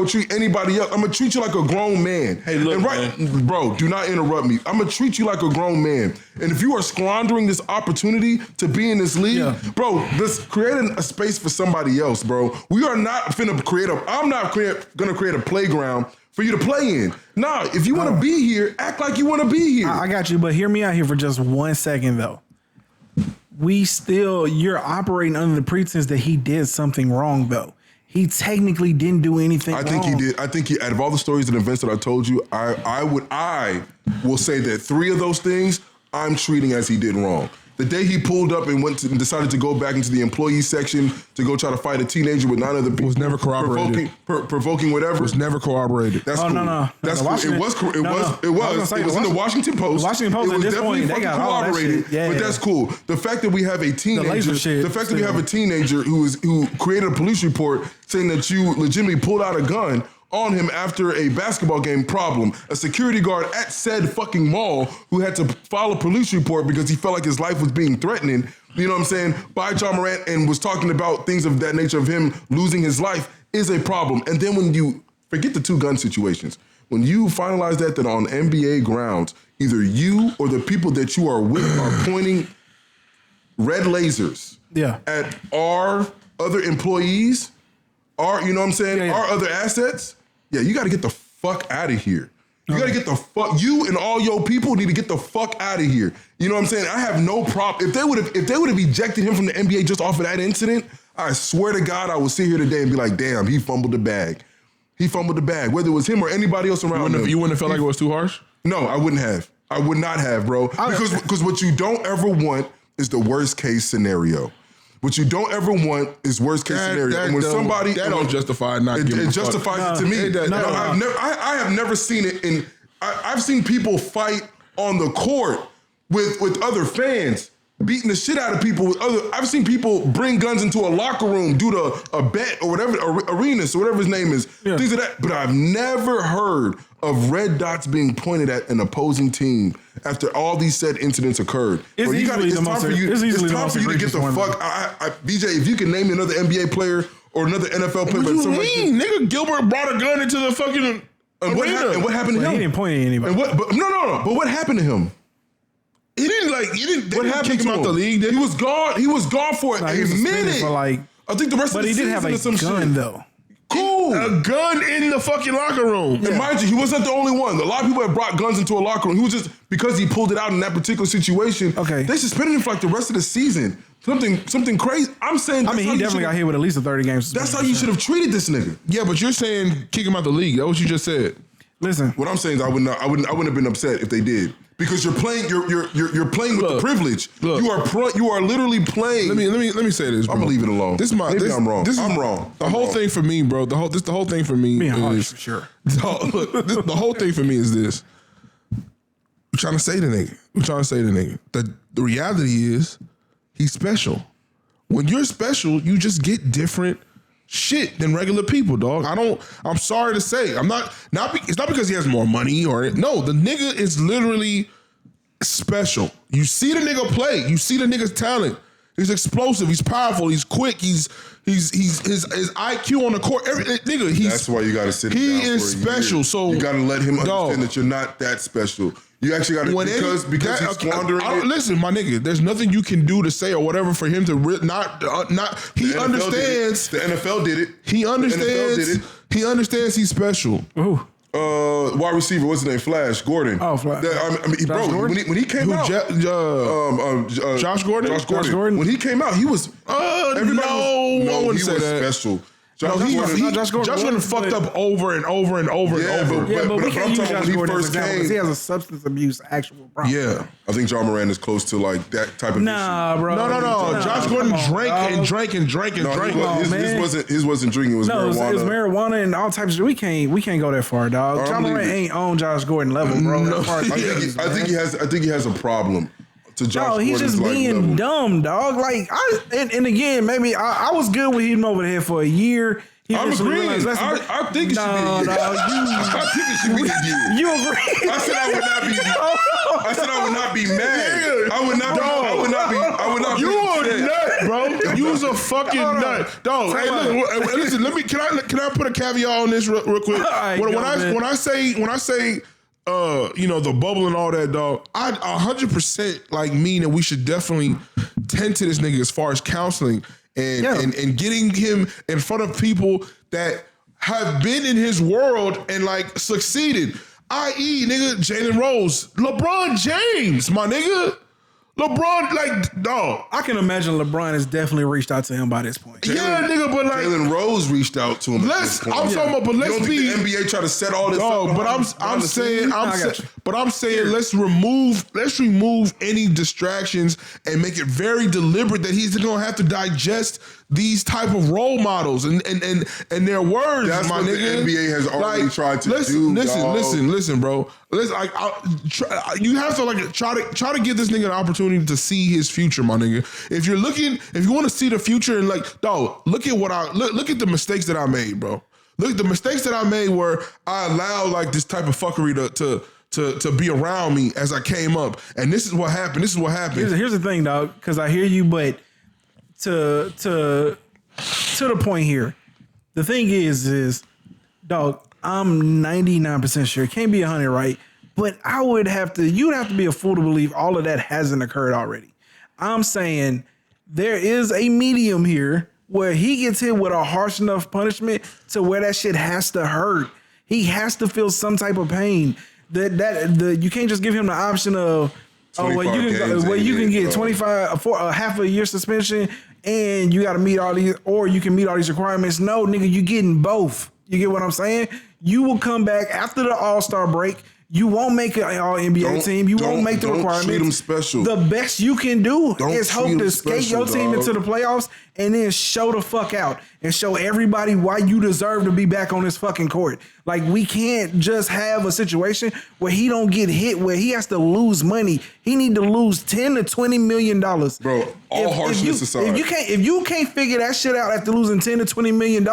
Speaker 3: treat anybody else. I'm gonna treat you like a grown man.
Speaker 2: Hey, look,
Speaker 3: man. Bro, do not interrupt me. I'm gonna treat you like a grown man. And if you are squandering this opportunity to be in this league, bro, let's create a space for somebody else, bro. We are not finna I'm not gonna create a playground for you to play in. Nah, if you want to be here, act like you want to be here.
Speaker 1: I got you, but hear me out here for just 1 second though. You're operating under the pretense that he did something wrong though. He technically didn't do anything wrong.
Speaker 3: I think he did. I think out of all the stories and events that I told you, I will say that 3 of those things I'm treating as he did wrong. The day he pulled up and decided to go back into the employee section to go try to fight a teenager with 9 other people.
Speaker 2: Was never corroborated.
Speaker 3: Provoking whatever.
Speaker 2: Was never corroborated.
Speaker 3: That's cool.
Speaker 1: No.
Speaker 3: That's cool. It was in the Washington Post.
Speaker 1: The Washington Post
Speaker 3: it was
Speaker 1: at this
Speaker 3: definitely
Speaker 1: point,
Speaker 3: fucking
Speaker 1: they got all that
Speaker 3: corroborated.
Speaker 1: shit.
Speaker 3: But that's cool. The fact that we have a teenager, who created a police report saying that you legitimately pulled out a gun on him after a basketball game problem. A security guard at said fucking mall who had to file a police report because he felt like his life was being threatened, you know what I'm saying, by John Morant and was talking about things of that nature of him losing his life is a problem. And then when you forget the 2 gun situations, when you finalize that on NBA grounds, either you or the people that you are with are pointing red lasers at our other employees, our other assets, you got to get the fuck out of here. You got to get the fuck. You and all your people need to get the fuck out of here. You know what I'm saying? I have no problem if they would have ejected him from the NBA just off of that incident. I swear to God, I would sit here today and be like, damn, he fumbled the bag. He fumbled the bag. Whether it was him or anybody else around him.
Speaker 2: You wouldn't have felt like it was too harsh?
Speaker 3: No, I wouldn't have. I would not have, bro. Because what you don't ever want is the worst case scenario. What you don't ever want is worst case scenario. And when somebody
Speaker 2: that don't justify not giving a fuck.
Speaker 3: It justifies it to me. I have never seen it I've seen people fight on the court with other fans, beating the shit out of people I've seen people bring guns into a locker room due to a bet or whatever, Arenas or whatever his name is, things of that. But I've never heard of red dots being pointed at an opposing team after all these said incidents occurred.
Speaker 1: It's time for you to get the
Speaker 3: fuck. BJ, if you can name another NBA player or another NFL player,
Speaker 2: what do you mean? Nigga Gilbert brought a gun into the fucking
Speaker 3: And what happened to him?
Speaker 1: He didn't point at anybody.
Speaker 3: But what happened to him?
Speaker 2: He didn't.
Speaker 3: What happened
Speaker 2: kick him out the league?
Speaker 3: He was gone. He was gone for a minute.
Speaker 1: For
Speaker 3: I think the rest of the season.
Speaker 1: But he did have a gun though.
Speaker 3: Cool.
Speaker 2: A gun in the fucking locker room.
Speaker 3: And mind you, he wasn't the only one. A lot of people have brought guns into a locker room. He was just, because he pulled it out in that particular situation, they suspended him for like the rest of the season. Something crazy. I'm saying.
Speaker 1: I mean, he definitely got hit with at least a 30 games.
Speaker 3: That's how you should have treated this nigga.
Speaker 2: Yeah, but you're saying kick him out the league. That's what you just said.
Speaker 1: Listen,
Speaker 3: what I'm saying is I wouldn't have been upset if they did. Because you're playing, you're playing with the privilege. Look, you are literally playing.
Speaker 2: Let me say this, bro.
Speaker 3: I'm gonna leave it alone. Maybe I'm wrong. I'm wrong.
Speaker 2: The whole thing for me, bro. The whole thing for me
Speaker 1: is for sure.
Speaker 2: The whole thing for me is this. We're trying to say to nigga that the reality is he's special. When you're special, you just get different shit than regular people, dog. I'm sorry to say. It's not because he has more money or no, the nigga is literally special. You see the nigga play, you see the nigga's talent. He's explosive, he's powerful, he's quick, his IQ on the court,
Speaker 3: that's why you gotta sit him down.
Speaker 2: He is special.
Speaker 3: Year.
Speaker 2: So
Speaker 3: you gotta let him understand that you're not that special. You actually got to, because he's squandering it.
Speaker 2: Listen, my nigga, there's nothing you can do to say or whatever for him to not. He understands.
Speaker 3: The NFL did it.
Speaker 2: He understands.
Speaker 3: The NFL did it.
Speaker 2: He understands he's special.
Speaker 1: Ooh.
Speaker 3: Wide receiver, what's his name? Flash Gordon.
Speaker 1: Oh, Flash.
Speaker 3: Bro, when he came out,
Speaker 2: Josh Gordon.
Speaker 3: Josh Gordon. When he came out, he was.
Speaker 2: Everybody
Speaker 3: he was
Speaker 2: that.
Speaker 3: special.
Speaker 2: Josh Gordon fucked up over and over and over and over.
Speaker 1: But we can't use Josh Gordon as an example because he has a substance abuse actual problem.
Speaker 2: Yeah.
Speaker 3: I think John Morant is close to like that type of
Speaker 1: issue. Bro.
Speaker 2: No. Josh Gordon drank.
Speaker 3: His wasn't drinking. It was marijuana.
Speaker 2: It
Speaker 1: was marijuana and all types of shit. We can't go that far, dog. John Morant ain't on Josh Gordon level, bro.
Speaker 3: I think he has a problem.
Speaker 1: No, he's just being dumb, dog. Like and again, maybe I was good with him over the head for a year.
Speaker 2: I'm agreeing. I think it should be a year.
Speaker 3: I think it should be a year.
Speaker 1: You agree?
Speaker 3: I said I would not be mad. I would not be.
Speaker 2: You a nut, bro. You was a fucking nut, dog. Hey, look, listen. Can I put a caveat on this real quick? When I say. The bubble and all that, dog. I 100% mean that we should definitely tend to this nigga as far as counseling and getting him in front of people that have been in his world and succeeded. I.e., nigga, Jalen Rose, LeBron James, my nigga. LeBron, dog.
Speaker 1: I can imagine LeBron has definitely reached out to him by this point.
Speaker 2: Nigga, but
Speaker 3: Jalen Rose reached out to him.
Speaker 2: Talking about, but let's be
Speaker 3: the NBA try to set all this up.
Speaker 2: But I'm saying, let's remove any distractions and make it very deliberate that he's gonna have to digest these type of role models and their words.
Speaker 3: That's
Speaker 2: my
Speaker 3: what
Speaker 2: nigga.
Speaker 3: The NBA has already tried to do.
Speaker 2: Listen, bro. You have to try to give this nigga an opportunity to see his future, my nigga. If you want to see the future and dog, look at the mistakes that I made, bro. Look, the mistakes that I made where I allowed this type of fuckery to be around me as I came up, and this is what happened.
Speaker 1: Here's the thing, dog. Because I hear you, but to the point here, the thing is, dog. I'm 99% sure. It can't be 100, right? But you'd have to be a fool to believe all of that hasn't occurred already. I'm saying there is a medium here where he gets hit with a harsh enough punishment to where that shit has to hurt. He has to feel some type of pain. You can't just give him the option of you can get 25 for a half a year suspension and you got to meet all these, or you can meet all these requirements. No, nigga, you getting both. You get what I'm saying? You will come back after the All-Star break. You won't make an All-NBA team. You won't make the requirements.
Speaker 3: Treat them special.
Speaker 1: The best you can do is hope to skate your team into the playoffs and then show the fuck out and show everybody why you deserve to be back on this fucking court. We can't just have a situation where he don't get hit, where he has to lose money. He need to lose $10 to $20 million.
Speaker 3: Bro, harshness aside.
Speaker 1: If you can't figure that shit out after losing $10 to $20 million,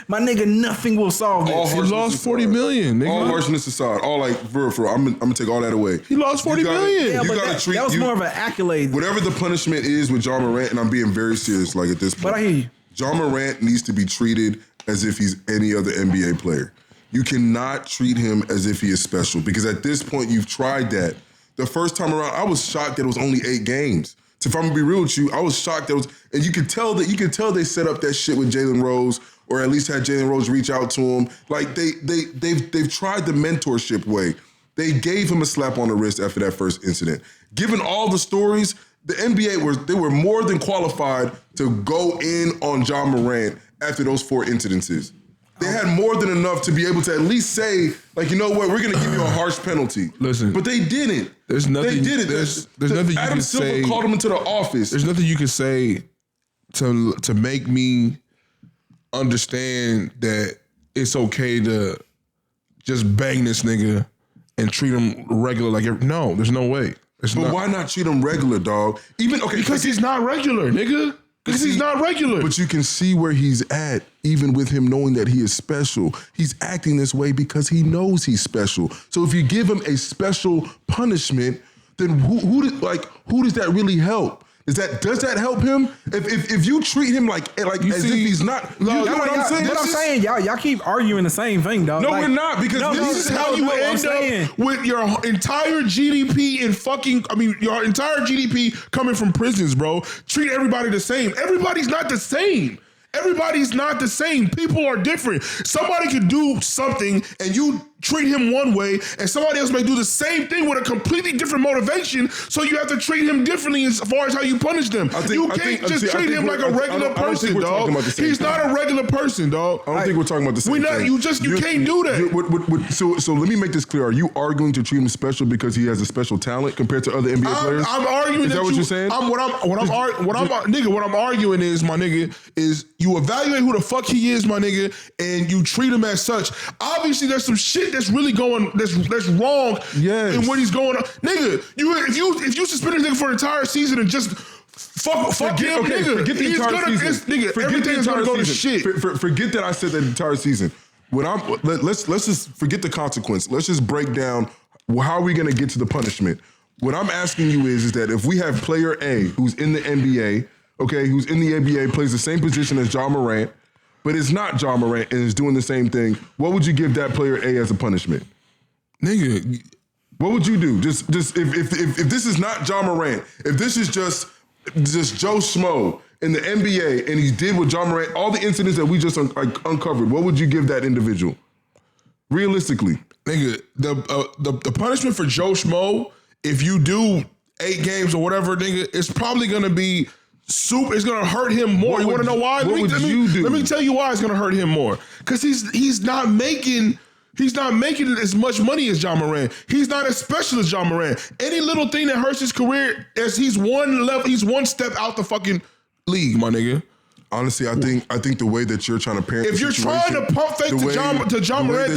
Speaker 1: my nigga, nothing will solve this.
Speaker 2: He lost $40 million, nigga.
Speaker 3: All harshness aside, for I'm gonna take all that away.
Speaker 2: He lost $40 million.
Speaker 1: Yeah, but that was more of an accolade.
Speaker 3: Whatever the punishment is with John Morant, and I'm being very serious, at this point.
Speaker 1: But I hear you.
Speaker 3: John Morant needs to be treated as if he's any other NBA player. You cannot treat him as if he is special because at this point you've tried that. The first time around, I was shocked that it was only 8 games. So if I'm gonna be real with you, I was shocked that it was, and you could tell they set up that shit with Jalen Rose, or at least had Jalen Rose reach out to him. Like they've tried the mentorship way. They gave him a slap on the wrist after that first incident. Given all the stories, the NBA were more than qualified to go in on Ja Morant after those 4 incidences. They had more than enough to be able to at least say, like, you know what, we're going to give you a harsh penalty.
Speaker 2: Listen.
Speaker 3: But they didn't.
Speaker 2: There's nothing.
Speaker 3: They didn't.
Speaker 2: There's nothing you
Speaker 3: Adam
Speaker 2: can
Speaker 3: Silver
Speaker 2: say.
Speaker 3: called him into the office.
Speaker 2: There's nothing you can say to make me understand that it's okay to just bang this nigga and treat him regular. Like, no, there's no way.
Speaker 3: But why not treat him regular, dog?
Speaker 2: Because he's not regular, nigga. Because he's not regular.
Speaker 3: But you can see where he's at, even with him knowing that he is special. He's acting this way because he knows he's special. So if you give him a special punishment, then who does that really help? Does that help him? If you treat him like as if he's not, you know what I'm saying?
Speaker 1: What I'm saying, y'all keep arguing the same thing, dog.
Speaker 3: No, we're not, because
Speaker 2: This is how you end up with your entire GDP your entire GDP coming from prisons, bro. Treat everybody the same. Everybody's not the same. Everybody's not the same. People are different. Somebody could do something and you treat him one way, and somebody else may do the same thing with a completely different motivation, so you have to treat him differently as far as how you punish them. You can't just treat him like a regular person, dog. He's not a regular person, dog.
Speaker 3: I don't think we're talking about the same thing.
Speaker 2: You can't do that.
Speaker 3: So let me make this clear. Are you arguing to treat him special because he has a special talent compared to other NBA players?
Speaker 2: I'm arguing.
Speaker 3: Is that what you're saying?
Speaker 2: What I'm arguing is, my nigga, is you evaluate who the fuck he is, my nigga, and you treat him as such. Obviously, there's some shit that's really going that's wrong in what he's going on. Nigga, if you suspend this nigga for an entire season and just fuck him, nigga.
Speaker 3: Forget the entire season.
Speaker 2: Everything's gonna go to shit.
Speaker 3: Forget that I said that entire season. Let's just forget the consequence. Let's just break down how are we gonna get to the punishment. What I'm asking you is that if we have player A who's in the NBA, who's in the NBA, plays the same position as Ja Morant, but it's not Ja Morant and is doing the same thing, what would you give that player A as a punishment?
Speaker 2: Nigga,
Speaker 3: what would you do? Just if this is not Ja Morant, if this is just Joe Schmo in the NBA and he did with Ja Morant, all the incidents that we just uncovered, what would you give that individual? Realistically.
Speaker 2: Nigga, the punishment for Joe Schmo, if you do 8 games or whatever, nigga, it's probably gonna be it's gonna hurt him more. You want to know why? Let me tell you why it's gonna hurt him more. Because he's not making as much money as Ja Morant. He's not as special as Ja Morant. Any little thing that hurts his career, as he's one step out the fucking league, my nigga.
Speaker 3: Honestly, I think the way that you're trying to parent,
Speaker 2: if you're trying to pump fake to Ja Morant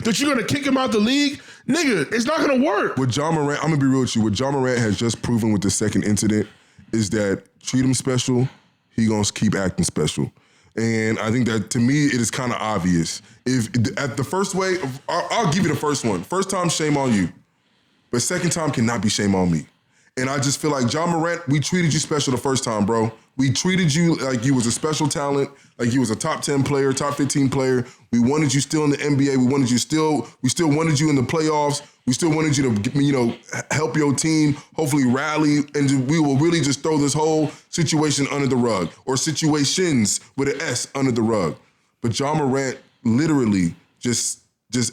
Speaker 2: that you're gonna kick him out the league, nigga, it's not gonna work.
Speaker 3: With Ja Morant, I'm gonna be real with you. What Ja Morant has just proven with the second incident is that treat him special, he gonna keep acting special. And I think that, to me, it is kind of obvious. If at the first way, I'll give you the first one. First time, shame on you. But second time cannot be shame on me. And I just feel like Ja Morant, we treated you special the first time, bro. We treated you like you was a special talent, like you was a top 10 player, top 15 player. We wanted you still in the NBA. We still wanted you in the playoffs. We still wanted you to, help your team, hopefully rally, and we will really just throw this whole situation under the rug, or situations with an S under the rug. But Ja Morant literally just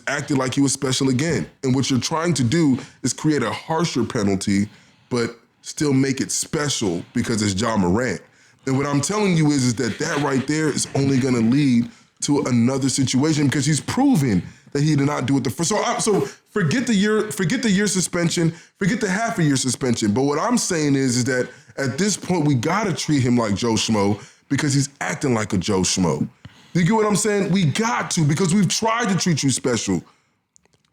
Speaker 3: acted like he was special again. And what you're trying to do is create a harsher penalty, but still make it special because it's Ja Morant. And what I'm telling you is that right there is only going to lead to another situation because he's proven that he did not do it the first. So forget the year suspension, forget the half a year suspension. But what I'm saying is that at this point we gotta treat him like Joe Schmo because he's acting like a Joe Schmo. You get what I'm saying? We got to, because we've tried to treat you special.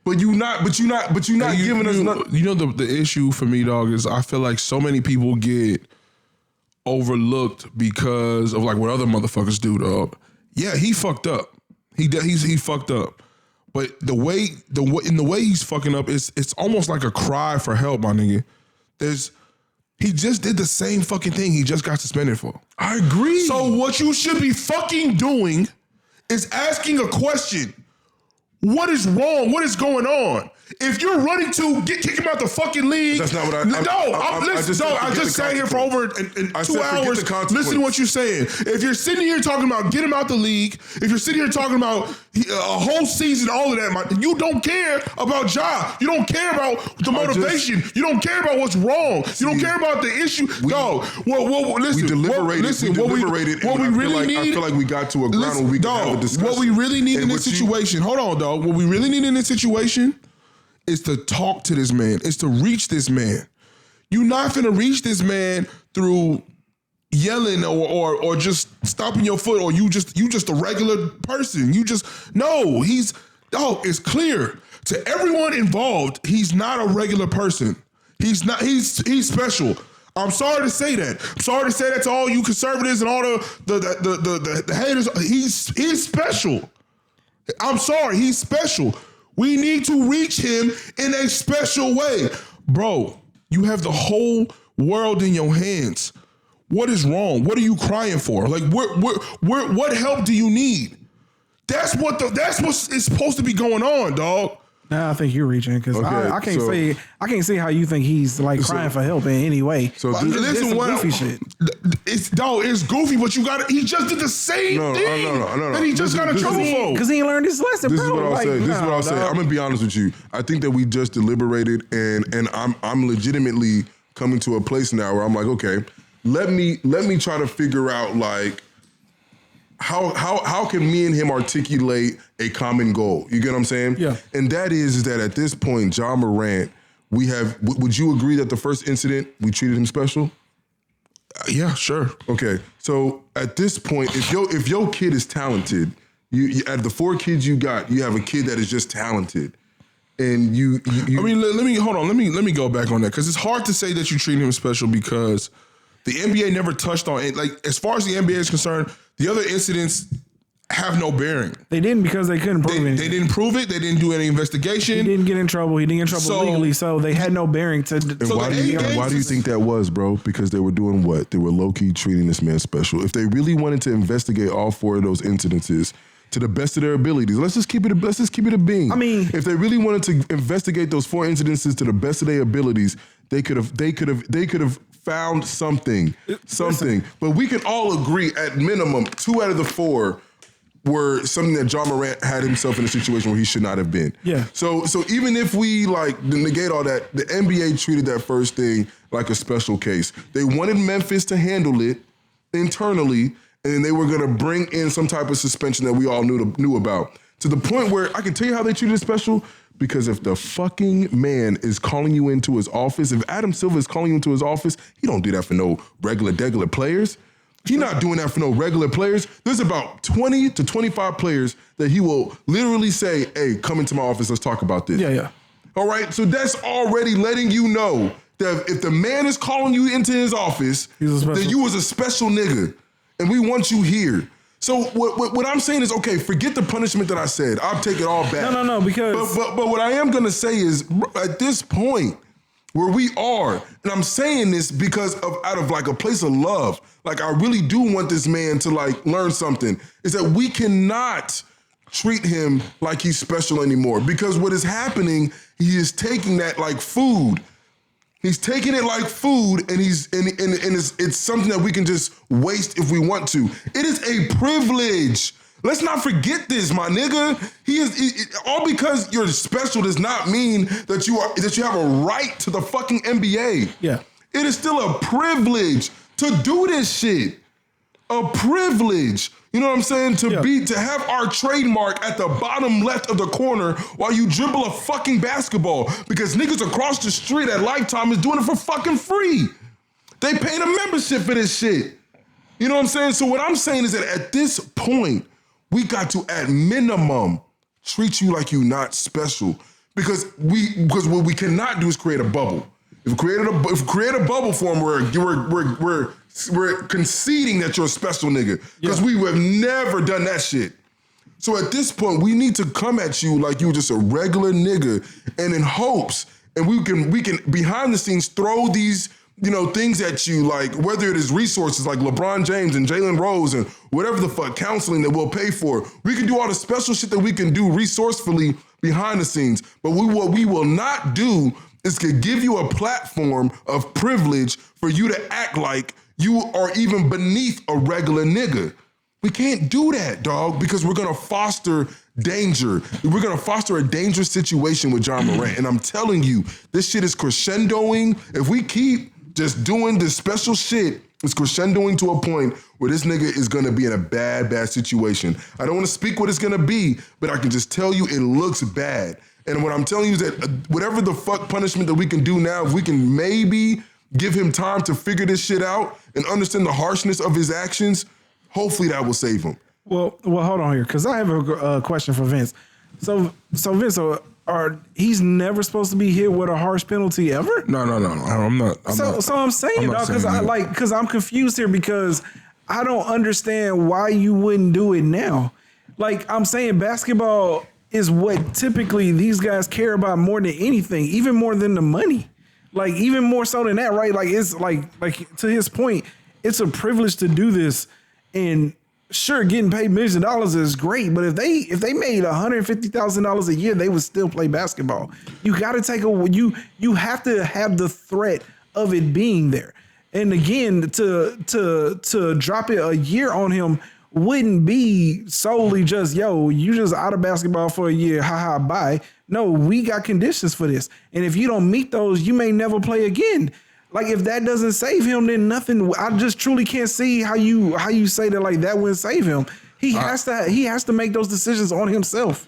Speaker 3: But you're not giving us nothing.
Speaker 2: You know the issue for me, dog, is I feel like so many people get overlooked because of like what other motherfuckers do, dog. Yeah, he fucked up. He fucked up. But the way he's fucking up, it's almost like a cry for help, my nigga. He just did the same fucking thing he just got suspended for.
Speaker 3: I agree.
Speaker 2: So what you should be fucking doing is asking a question. What is wrong? What is going on? If you're running to kick him out the fucking league,
Speaker 3: that's not what
Speaker 2: I just sat here for over 2 hours listening to what you're saying. If you're sitting here talking about get him out the league, if you're sitting here talking about a whole season, all of that, you don't care about Ja. You don't care about the motivation. You don't care about what's wrong. You don't care about the issue. Listen.
Speaker 3: We deliberated.
Speaker 2: What we really need.
Speaker 3: I feel like we got to a ground where we can have a discussion.
Speaker 2: What we really need in this situation. Hold on, dog. What we really need in this situation is to talk to this man, is to reach this man. You're not finna reach this man through yelling or just stomping your foot, or you just a regular person. It's clear to everyone involved, he's not a regular person. He's special. I'm sorry to say that. I'm sorry to say that to all you conservatives and all the haters. He's special. I'm sorry, he's special. We need to reach him in a special way. Bro, you have the whole world in your hands. What is wrong? What are you crying for? Like, what help do you need? That's what's supposed to be going on, dog.
Speaker 1: Nah, I think you're reaching because I can't see how you think he's like crying for help in any way.
Speaker 3: So
Speaker 2: listen,
Speaker 1: goofy shit.
Speaker 2: It's goofy, but he just did the same thing that he just got in trouble for.
Speaker 1: Because he ain't learned his lesson,
Speaker 3: This
Speaker 1: bro.
Speaker 3: is what I'll say. I'm gonna be honest with you. I think that we just deliberated, and I'm legitimately coming to a place now where I'm like, okay, let me try to figure out like how can me and him articulate a common goal? You get what I'm saying?
Speaker 1: Yeah.
Speaker 3: And that is that at this point, Ja Morant, we have. Would you agree that the first incident we treated him special?
Speaker 2: Yeah, sure.
Speaker 3: Okay, so at this point, if your kid is talented, you out of the 4 kids you got, you have a kid that is just talented, and you
Speaker 2: I mean, let me hold on. Let me go back on that because it's hard to say that you treat him special because the NBA never touched on it. Like as far as the NBA is concerned, the other incidents have no bearing.
Speaker 1: They didn't because they couldn't prove it.
Speaker 2: They didn't prove it. They didn't do any investigation.
Speaker 1: He didn't get in trouble. He didn't get in trouble legally, so they had no bearing to.
Speaker 3: And why do you think that was, bro? Because they were doing what? They were low-key treating this man special. If they really wanted to investigate all 4 of those incidences to the best of their abilities, let's just keep it a being.
Speaker 1: I mean,
Speaker 3: if they really wanted to investigate those 4 incidences to the best of their abilities, they could have found something.
Speaker 1: Listen.
Speaker 3: But we can all agree at minimum 2 out of the 4 were something that Ja Morant had himself in a situation where he should not have been.
Speaker 1: Yeah.
Speaker 3: So even if we like negate all that, the NBA treated that first thing like a special case. They wanted Memphis to handle it internally, and then they were gonna bring in some type of suspension that we all knew about. To the point where I can tell you how they treated it special, because if the fucking man is calling you into his office, if Adam Silver is calling you into his office, he don't do that for no regular players. He's not doing that for no regular players. There's about 20 to 25 players that he will literally say, hey, come into my office, let's talk about this.
Speaker 1: Yeah.
Speaker 3: All right, so that's already letting you know that if the man is calling you into his office, then you was a special nigga, and we want you here. So what I'm saying is, okay, forget the punishment that I said. I'll take it all back.
Speaker 1: No, because...
Speaker 3: But what I am going to say is, at this point, where we are, and I'm saying this because out of like a place of love, like I really do want this man to like learn something, is that we cannot treat him like he's special anymore. Because what is happening, he is taking that like food. He's taking it like food, and it's something that we can just waste if we want to. It is a privilege. Let's not forget this, my nigga. All because you're special does not mean that you have a right to the fucking NBA.
Speaker 1: Yeah.
Speaker 3: It is still a privilege to do this shit. A privilege. You know what I'm saying? To have our trademark at the bottom left of the corner while you dribble a fucking basketball, because niggas across the street at Lifetime is doing it for fucking free. They paying a membership for this shit. You know what I'm saying? So what I'm saying is that at this point, we got to, at minimum, treat you like you not special, because what we cannot do is create a bubble. If we create a bubble for him, we're conceding that you're a special nigga, because we have never done that shit. So at this point, we need to come at you like you're just a regular nigga, and in hopes, and we can behind the scenes throw these things that you like, whether it is resources like LeBron James and Jalen Rose and whatever the fuck counseling that we'll pay for. We can do all the special shit that we can do resourcefully behind the scenes. But what we will not do is to give you a platform of privilege for you to act like you are even beneath a regular nigga. We can't do that, dog, because we're gonna foster danger. We're gonna foster a dangerous situation with John Morant. And I'm telling you, this shit is crescendoing. If we keep just doing this special shit, it's crescendoing to a point where this nigga is gonna be in a bad, bad situation. I don't wanna speak what it's gonna be, but I can just tell you it looks bad. And what I'm telling you is that whatever the fuck punishment that we can do now, if we can maybe give him time to figure this shit out and understand the harshness of his actions, hopefully that will save him.
Speaker 1: Well, hold on here, because I have a question for Vince. So Vince, he's never supposed to be hit with a harsh penalty ever?
Speaker 2: No. I'm not.
Speaker 1: So I'm saying, dog, because I'm confused here because I don't understand why you wouldn't do it now. Like I'm saying, basketball is what typically these guys care about more than anything, even more than the money. Like even more so than that, right? Like it's like to his point, it's a privilege to do this, and sure, getting paid millions of dollars is great, but if they made $150,000 a year, they would still play basketball. You got to you have to have the threat of it being there, and again, to drop it a year on him wouldn't be solely just you just out of basketball for a year, haha, bye. No, we got conditions for this, and if you don't meet those, you may never play again. Like if that doesn't save him, then nothing. I just truly can't see how you say that like that wouldn't save him. He has to make those decisions on himself.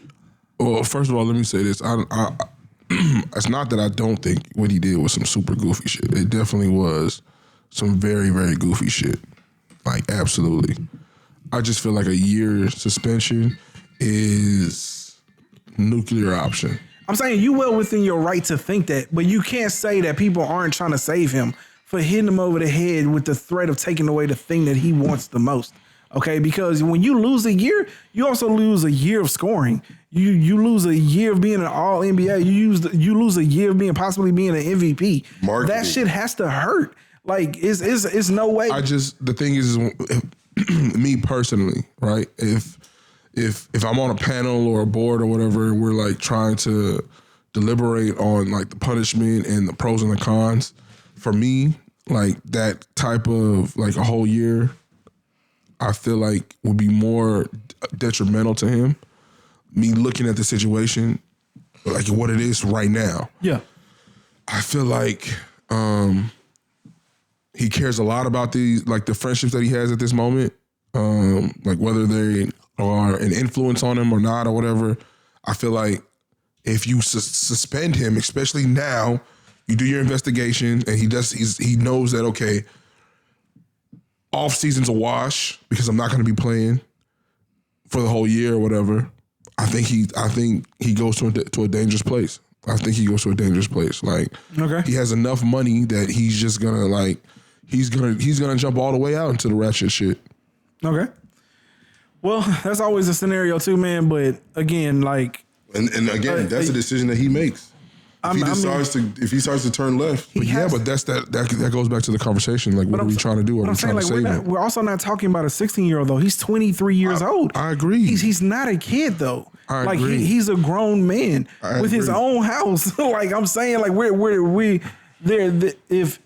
Speaker 2: Well, first of all, let me say this. It's not that I don't think what he did was some super goofy shit. It definitely was some very, very goofy shit. Like absolutely. I just feel like a year suspension is nuclear option.
Speaker 1: I'm saying you well within your right to think that, but you can't say that people aren't trying to save him for hitting him over the head with the threat of taking away the thing that he wants the most. Okay, because when you lose a year, you also lose a year of scoring. You lose a year of being an All NBA. You lose a year of possibly being an MVP. Marketing. That shit has to hurt. Like it's no way.
Speaker 2: The thing is me personally, right? If I'm on a panel or a board or whatever, and we're like trying to deliberate on like the punishment and the pros and the cons, for me, like that type of like a whole year, I feel like would be more detrimental to him. Me looking at the situation, like what it is right now.
Speaker 1: Yeah.
Speaker 2: I feel like he cares a lot about the friendships that he has at this moment. Like whether they are an influence on him or not or whatever. I feel like if you suspend him, especially now, you do your investigation and he knows that, okay, off season's a wash because I'm not going to be playing for the whole year or whatever. I think he goes to a dangerous place. I think he goes to a dangerous place. Like, okay, he has enough money that he's just gonna he's gonna jump all the way out into the ratchet shit.
Speaker 1: Okay. Well, that's always a scenario too, man. But again, like,
Speaker 3: and again, that's a decision that he makes. If he starts to turn left,
Speaker 2: but that goes back to the conversation. Like, what are we trying to do? Are we trying to save him?
Speaker 1: We're also not talking about a 16-year-old though. He's 23 years old.
Speaker 2: I agree.
Speaker 1: He's not a kid though.
Speaker 2: I agree.
Speaker 1: He's a grown man with his own house. Like I'm saying, like we there. If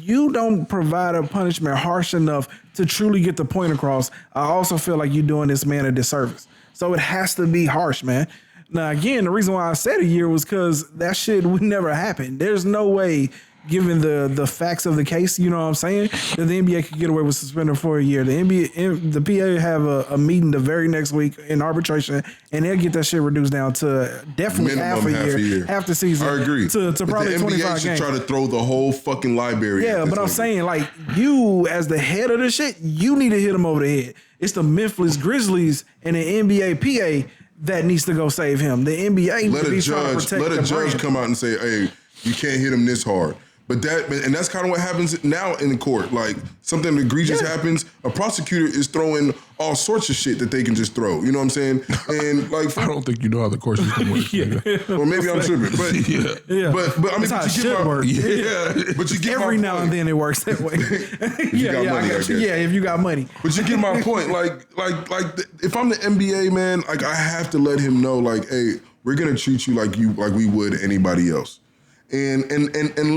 Speaker 1: you don't provide a punishment harsh enough to truly get the point across, I also feel like you're doing this man a disservice. So it has to be harsh, man. Now, again, the reason why I said a year was because that shit would never happen. There's no way, given the facts of the case, you know what I'm saying, that the NBA could get away with suspending for a year. The PA have a meeting the very next week in arbitration, and they'll get that shit reduced down to definitely half a year, half the season.
Speaker 3: I agree.
Speaker 1: To probably 25 games.
Speaker 3: The NBA should try to throw the whole fucking library.
Speaker 1: Yeah, but I'm saying, like, you as the head of the shit, you need to hit him over the head. It's the Memphis Grizzlies and the NBA PA that needs to go save him. The NBA needs to be trying to protect the brand.
Speaker 3: Let a judge come out and say, hey, you can't hit him this hard. But that's kind of what happens now in court. Like something egregious happens, a prosecutor is throwing all sorts of shit that they can just throw. You know what I'm saying? And like,
Speaker 2: I don't think you know how the court system works.
Speaker 3: Well, maybe I'm tripping, but but I mean,
Speaker 1: that's how it should work.
Speaker 3: But you get
Speaker 1: every now and then it works that way. If you got money.
Speaker 3: But you get my point. If I'm the NBA man, like I have to let him know, like, hey, we're gonna treat you like we would anybody else. And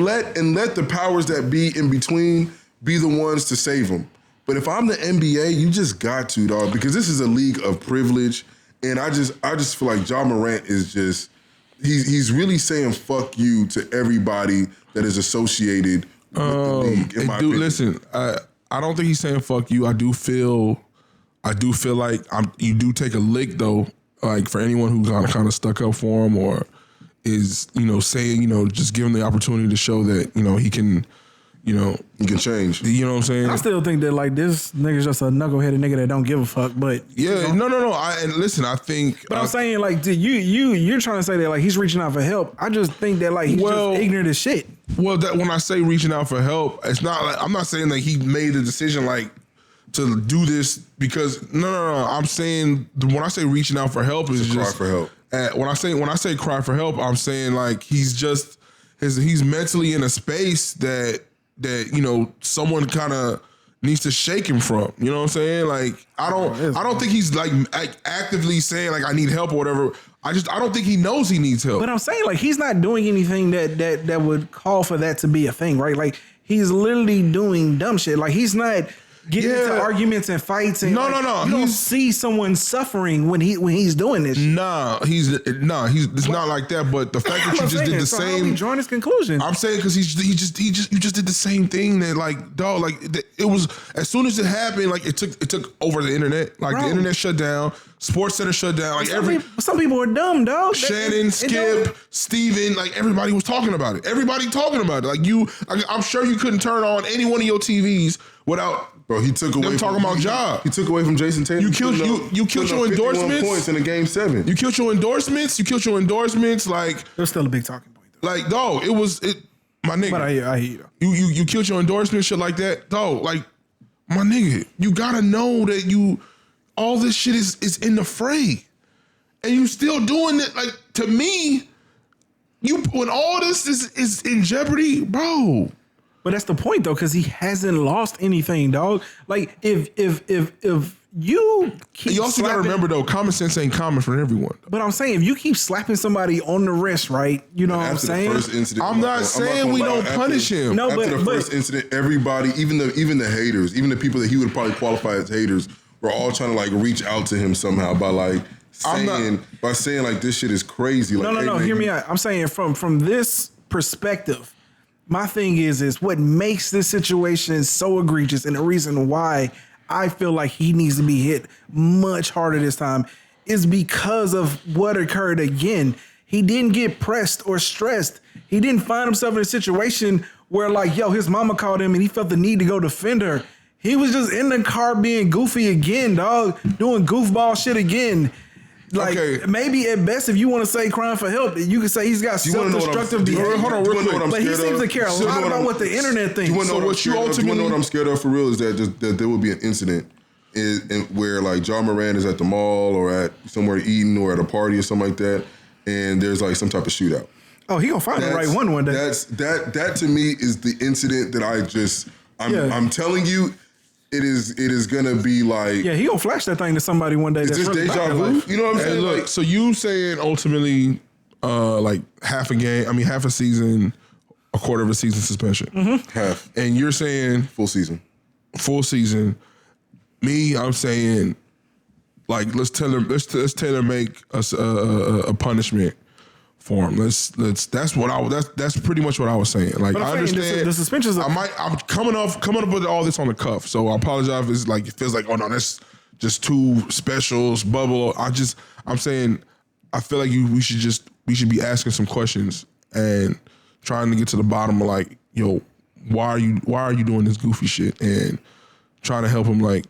Speaker 3: let the powers that be in between be the ones to save them. But if I'm the NBA, you just got to, dog, because this is a league of privilege, and I just feel like Ja Morant is just he's really saying fuck you to everybody that is associated with the league.
Speaker 2: Listen, I don't think he's saying fuck you. I do feel like you do take a lick though, like for anyone who kind of stuck up for him or is, saying, just give him the opportunity to show that, he can,
Speaker 3: he can change.
Speaker 2: You know what I'm saying?
Speaker 1: I still think that like this nigga's just a knuckleheaded nigga that don't give a fuck. But
Speaker 2: no. And listen, I think.
Speaker 1: But I'm saying like, dude, you're trying to say that like he's reaching out for help. I just think that like he's just ignorant as shit.
Speaker 2: Well, that when I say reaching out for help, it's not like I'm not saying that he made a decision like to do this because no. I'm saying when I say reaching out for help is just
Speaker 3: cry for help.
Speaker 2: When I say cry for help, I'm saying like he's mentally in a space that someone kind of needs to shake him from. You know what I'm saying? Like I don't think he's like actively saying like I need help or whatever. I don't think he knows he needs help.
Speaker 1: But I'm saying like he's not doing anything that would call for that to be a thing, right? Like he's literally doing dumb shit. Like he's not getting into arguments and fights. And
Speaker 2: no.
Speaker 1: You don't see someone suffering when he's doing this.
Speaker 2: It's not like that. But the fact that you just did the same.
Speaker 1: How are we drawing his conclusion?
Speaker 2: I'm saying because you just did the same thing that like dog like it was as soon as it happened like it took over the internet like the internet shut down. Sports Center shut down. Like
Speaker 1: some people are dumb, dog.
Speaker 2: Shannon, Skip, Steven, like everybody was talking about it. Everybody talking about it. Like I'm sure you couldn't turn on any one of your TVs without.
Speaker 3: Bro, he took away
Speaker 2: them talking about job.
Speaker 3: He took away from Jason Tatum.
Speaker 2: You killed your endorsements.
Speaker 3: Points in a game 7.
Speaker 2: You killed your endorsements. Like
Speaker 1: it was still a big talking point. Though.
Speaker 2: Like dog, my nigga.
Speaker 1: But I hear
Speaker 2: you. You killed your endorsements, shit like that, dog. Like my nigga, you gotta know that all this shit is in the fray, and you still doing it. Like to me, when all this is in jeopardy, bro.
Speaker 1: But that's the point though, because he hasn't lost anything, dog. Like if you keep
Speaker 2: you also gotta remember though, common sense ain't common for everyone.
Speaker 1: But I'm saying if you keep slapping somebody on the wrist, right? You know what I'm saying?
Speaker 3: First incident,
Speaker 2: I'm not saying we don't punish him.
Speaker 1: No,
Speaker 3: after the first incident, everybody, even the haters, even the people that he would probably qualify as haters, were all trying to like reach out to him somehow by like saying like this shit is crazy. Like,
Speaker 1: no. Hear me out. I'm saying from this perspective. My thing is what makes this situation so egregious and the reason why I feel like he needs to be hit much harder this time is because of what occurred again. He didn't get pressed or stressed. He didn't find himself in a situation where like, his mama called him and he felt the need to go defend her. He was just in the car being goofy again, dog, doing goofball shit again. Like maybe at best, if you want to say crying for help, you can say he's got self-destructive behavior.
Speaker 2: Hold on, real quick.
Speaker 1: But he seems to care a lot about what the internet thinks.
Speaker 3: You want to know what I'm scared of for real is that there will be an incident where like Ja Morant is at the mall or at somewhere eating or at a party or something like that, and there's like some type of shootout.
Speaker 1: Oh, he gonna find the right one day.
Speaker 3: That to me is the incident that I'm telling you. It is gonna be like
Speaker 1: he gonna flash that thing to somebody one day.
Speaker 3: Is this deja vu? You know what I'm saying?
Speaker 2: Look,
Speaker 3: like,
Speaker 2: so you saying ultimately, like half a season, a quarter of a season suspension,
Speaker 3: half,
Speaker 2: and you're saying
Speaker 3: full season.
Speaker 2: Me, I'm saying like let's tailor make a punishment for him. That's pretty much what I was saying. Like I understand
Speaker 1: the suspensions.
Speaker 2: I'm coming up with all this on the cuff, so I apologize. It's like it feels like that's just two specials bubble. I'm saying I feel like we should be asking some questions and trying to get to the bottom of like why are you doing this goofy shit and trying to help him like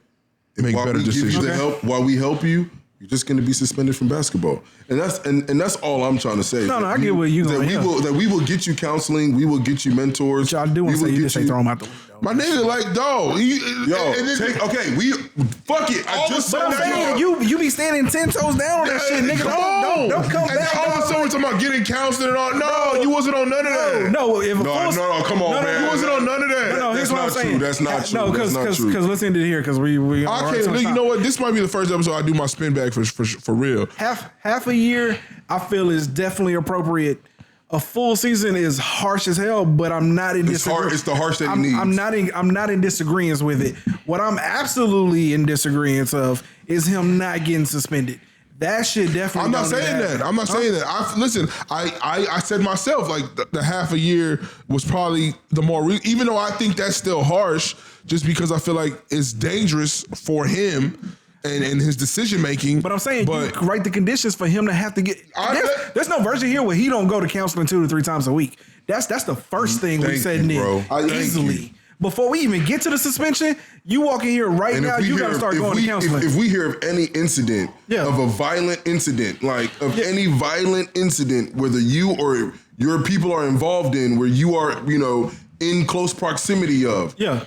Speaker 2: make better decisions.
Speaker 3: While we help you, You're just going to be suspended from basketball, and that's all I'm trying to say.
Speaker 1: No, I get what you going.
Speaker 3: That we will get you counseling, we will get you mentors.
Speaker 1: Y'all do want to say you just say throw them out the window.
Speaker 2: My nigga, like, dog.
Speaker 3: Fuck it.
Speaker 1: But I'm saying you be standing 10 toes down on that shit, nigga. Don't come back.
Speaker 2: All of a sudden, we're talking about getting counseling and all. No, you wasn't on none of that.
Speaker 1: No,
Speaker 3: come on, man.
Speaker 2: You wasn't on none of that.
Speaker 1: No, here's what I'm saying.
Speaker 3: That's not true.
Speaker 1: No, because listen to here, because we.
Speaker 2: You know what? This might be the first episode I do my spin back for real.
Speaker 1: Half a year, I feel is definitely appropriate. A full season is harsh as hell, but I'm not in disagreement.
Speaker 3: It's the harsh that he needs.
Speaker 1: I'm not in disagreement with it. What I'm absolutely in disagreement of is him not getting suspended. That shit definitely.
Speaker 2: I'm not saying that. I said myself, like the half a year was probably the more, even though I think that's still harsh, just because I feel like it's dangerous for him. And his decision making,
Speaker 1: but I'm saying you write the conditions for him to have to get. There's no version here where he don't go to counseling 2 to 3 times a week. That's the first thing we said, Nick. Easily. Before we even get to the suspension, you walk in here right now, you got to start going to counseling.
Speaker 3: If we hear of any incident, of a violent incident, any violent incident, whether you or your people are involved in, where you are, in close proximity of.
Speaker 1: Yeah.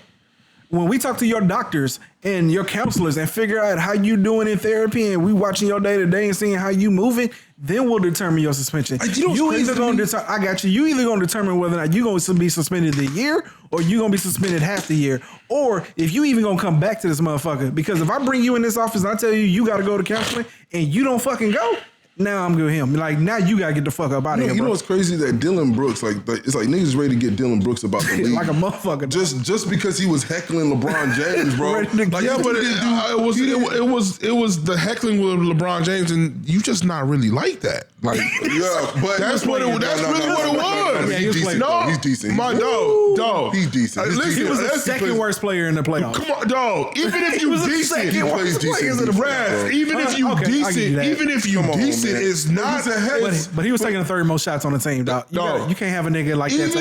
Speaker 1: When we talk to your doctors and your counselors and figure out how you doing in therapy and we watching your day to day and seeing how you moving, then we'll determine your suspension. You either going to I got you. You either going to determine whether or not you're going to be suspended the year or you're going to be suspended half the year, or if you even going to come back to this motherfucker. Because if I bring you in this office and I tell you got to go to counseling and you don't fucking go, now I'm good with him. Like, now you gotta get the fuck up out of here, bro.
Speaker 3: You know what's crazy? That Dylan Brooks, it's like niggas ready to get Dylan Brooks about the league.
Speaker 1: Like a motherfucker.
Speaker 3: Just because he was heckling LeBron James, bro.
Speaker 2: It was the heckling with LeBron James, and you just not really like that. Like,
Speaker 3: but
Speaker 2: that's really what it was.
Speaker 3: He's decent.
Speaker 2: My dog.
Speaker 3: He's decent.
Speaker 1: He was the second worst player in the playoffs.
Speaker 2: Come on, dog. Even if you decent,
Speaker 3: he plays decent.
Speaker 2: Even if you decent, it's not.
Speaker 1: But he was taking the third most shots on the team, dog. You can't have a nigga like that.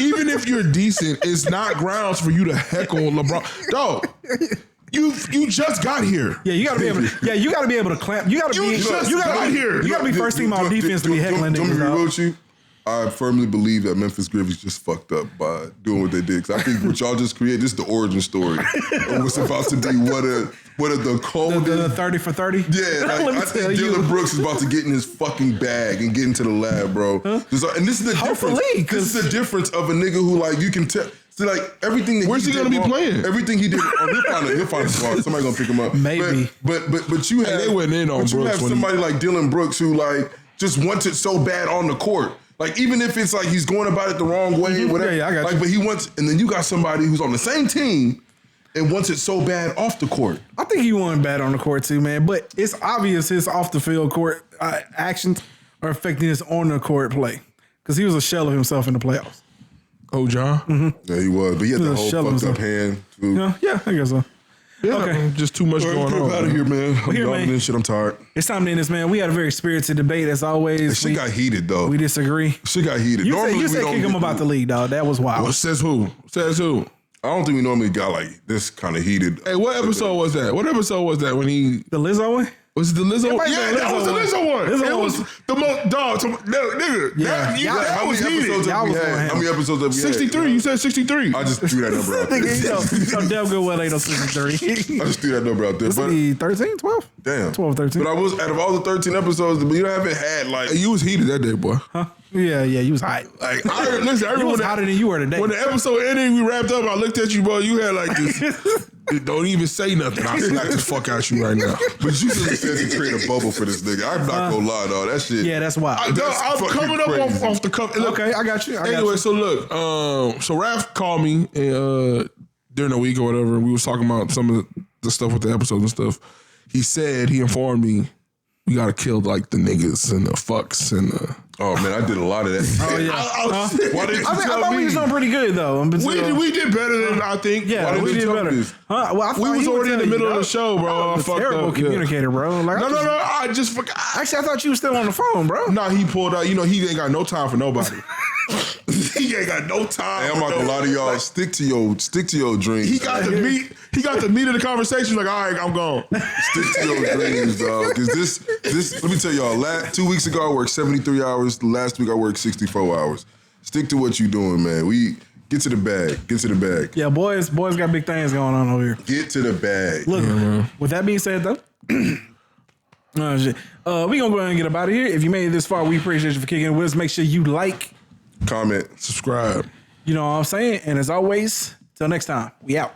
Speaker 2: Even if you're decent, it's not grounds for you to heckle LeBron, dog. You just got here.
Speaker 1: Yeah, you gotta be able to. Yeah, you gotta be able to clamp. You gotta be first team all defense to be heckling niggas.
Speaker 3: Don't be real with you. I firmly believe that Memphis Grizzlies just fucked up by doing what they did. Because I think what y'all just created, this is the origin story of what's about to be one of the coldest.
Speaker 1: The 30 for 30?
Speaker 3: Yeah, I think Dylan Brooks is about to get in his fucking bag and get into the lab, bro. Huh? And this is the difference. This is the difference of a nigga who, like, you can tell. See, like, everything that
Speaker 2: where's he gonna be playing?
Speaker 3: Everything he did, he'll find a spot. Somebody gonna pick him up.
Speaker 1: Maybe.
Speaker 3: But you have,
Speaker 2: they went in on Brooks.
Speaker 3: You have somebody like Dylan Brooks who, like, just wants it so bad on the court. Like, even if it's like he's going about it the wrong way, whatever.
Speaker 1: Yeah, I got you.
Speaker 3: But he wants, and then you got somebody who's on the same team and wants it so bad off the court.
Speaker 1: I think he won bad on the court too, man. But it's obvious his off the field court actions are affecting his on the court play because he was a shell of himself in the playoffs.
Speaker 2: Oh, John?
Speaker 1: Mm-hmm.
Speaker 3: Yeah, he was. But he had the whole fucked up hand too.
Speaker 1: Yeah, I guess so.
Speaker 2: Yeah,
Speaker 1: okay.
Speaker 2: Just too much going on.
Speaker 3: Out of here, man. I'm tired.
Speaker 1: It's time to end this, man. We had a very spirited debate as always.
Speaker 3: Shit got heated though.
Speaker 1: We disagree.
Speaker 3: Shit got heated.
Speaker 1: You said kick him about the league, dog. That was wild.
Speaker 2: Well, says who?
Speaker 3: I don't think we normally got like this kind of heated.
Speaker 2: Hey, what episode was that? What episode was that when he...
Speaker 1: The Lizzo one?
Speaker 2: Was it the Lizzo one? Yeah, that was the Lizzo one. It was the most... Dog, nigga.
Speaker 1: Yeah.
Speaker 2: That was heated.
Speaker 3: How many episodes have we had?
Speaker 2: 63. You said 63.
Speaker 3: I just threw that number out there.
Speaker 1: So damn good well ain't no 63.
Speaker 3: I just threw that number out there.
Speaker 1: Was it 13, 12?
Speaker 3: Damn.
Speaker 1: 12, 13.
Speaker 3: But I was, out of all the 13 episodes, but you haven't had like...
Speaker 2: You was heated that day, boy.
Speaker 1: Huh? Yeah, you was hot.
Speaker 2: Like, listen, I remember
Speaker 1: you was hotter than you were today.
Speaker 2: When the episode ended, we wrapped up. I looked at you, bro. You had like this. Don't even say nothing. I'll slap the fuck out you right now.
Speaker 3: But you really said to create a bubble for this nigga. I'm not gonna lie, dog. That shit.
Speaker 1: Yeah, that's wild.
Speaker 2: I'm coming up off the cuff.
Speaker 1: Okay, I got you.
Speaker 2: Anyway, so look. So Raph called me during the week or whatever. We was talking about some of the stuff with the episodes and stuff. He informed me we gotta kill like the niggas and the fucks and
Speaker 3: Oh man, I did a lot of that.
Speaker 1: Oh yeah.
Speaker 3: Why didn't you
Speaker 1: I thought we was doing pretty good though.
Speaker 2: We did better than I think.
Speaker 1: Yeah, we did better. Huh? Well,
Speaker 2: we was already in the middle of the show, bro.
Speaker 1: I fucked terrible up. Communicator, bro. Like,
Speaker 2: no. I just forgot.
Speaker 1: Actually, I thought you was still on the phone, bro.
Speaker 2: No, he pulled out. You know, he ain't got no time for nobody. He ain't got no time.
Speaker 3: Hey, I'm not gonna lie to y'all. Stick to your dreams.
Speaker 2: He got the meat. He got the meat of the conversation. Like, all right, I'm gone.
Speaker 3: Stick to your dreams, dog. Because this. Let me tell y'all. 2 weeks ago, I worked 73 hours. Last week, I worked 64 hours. Stick to what you're doing, man. We get to the bag. Get to the bag.
Speaker 1: Yeah, boys got big things going on over here.
Speaker 3: Get to the bag.
Speaker 1: Look, with that being said, though. Shit. We gonna go ahead and get up out of here. If you made it this far, we appreciate you for kicking it with us. Make sure you like,
Speaker 3: comment,
Speaker 2: subscribe.
Speaker 1: You know what I'm saying? And as always, till next time, we out.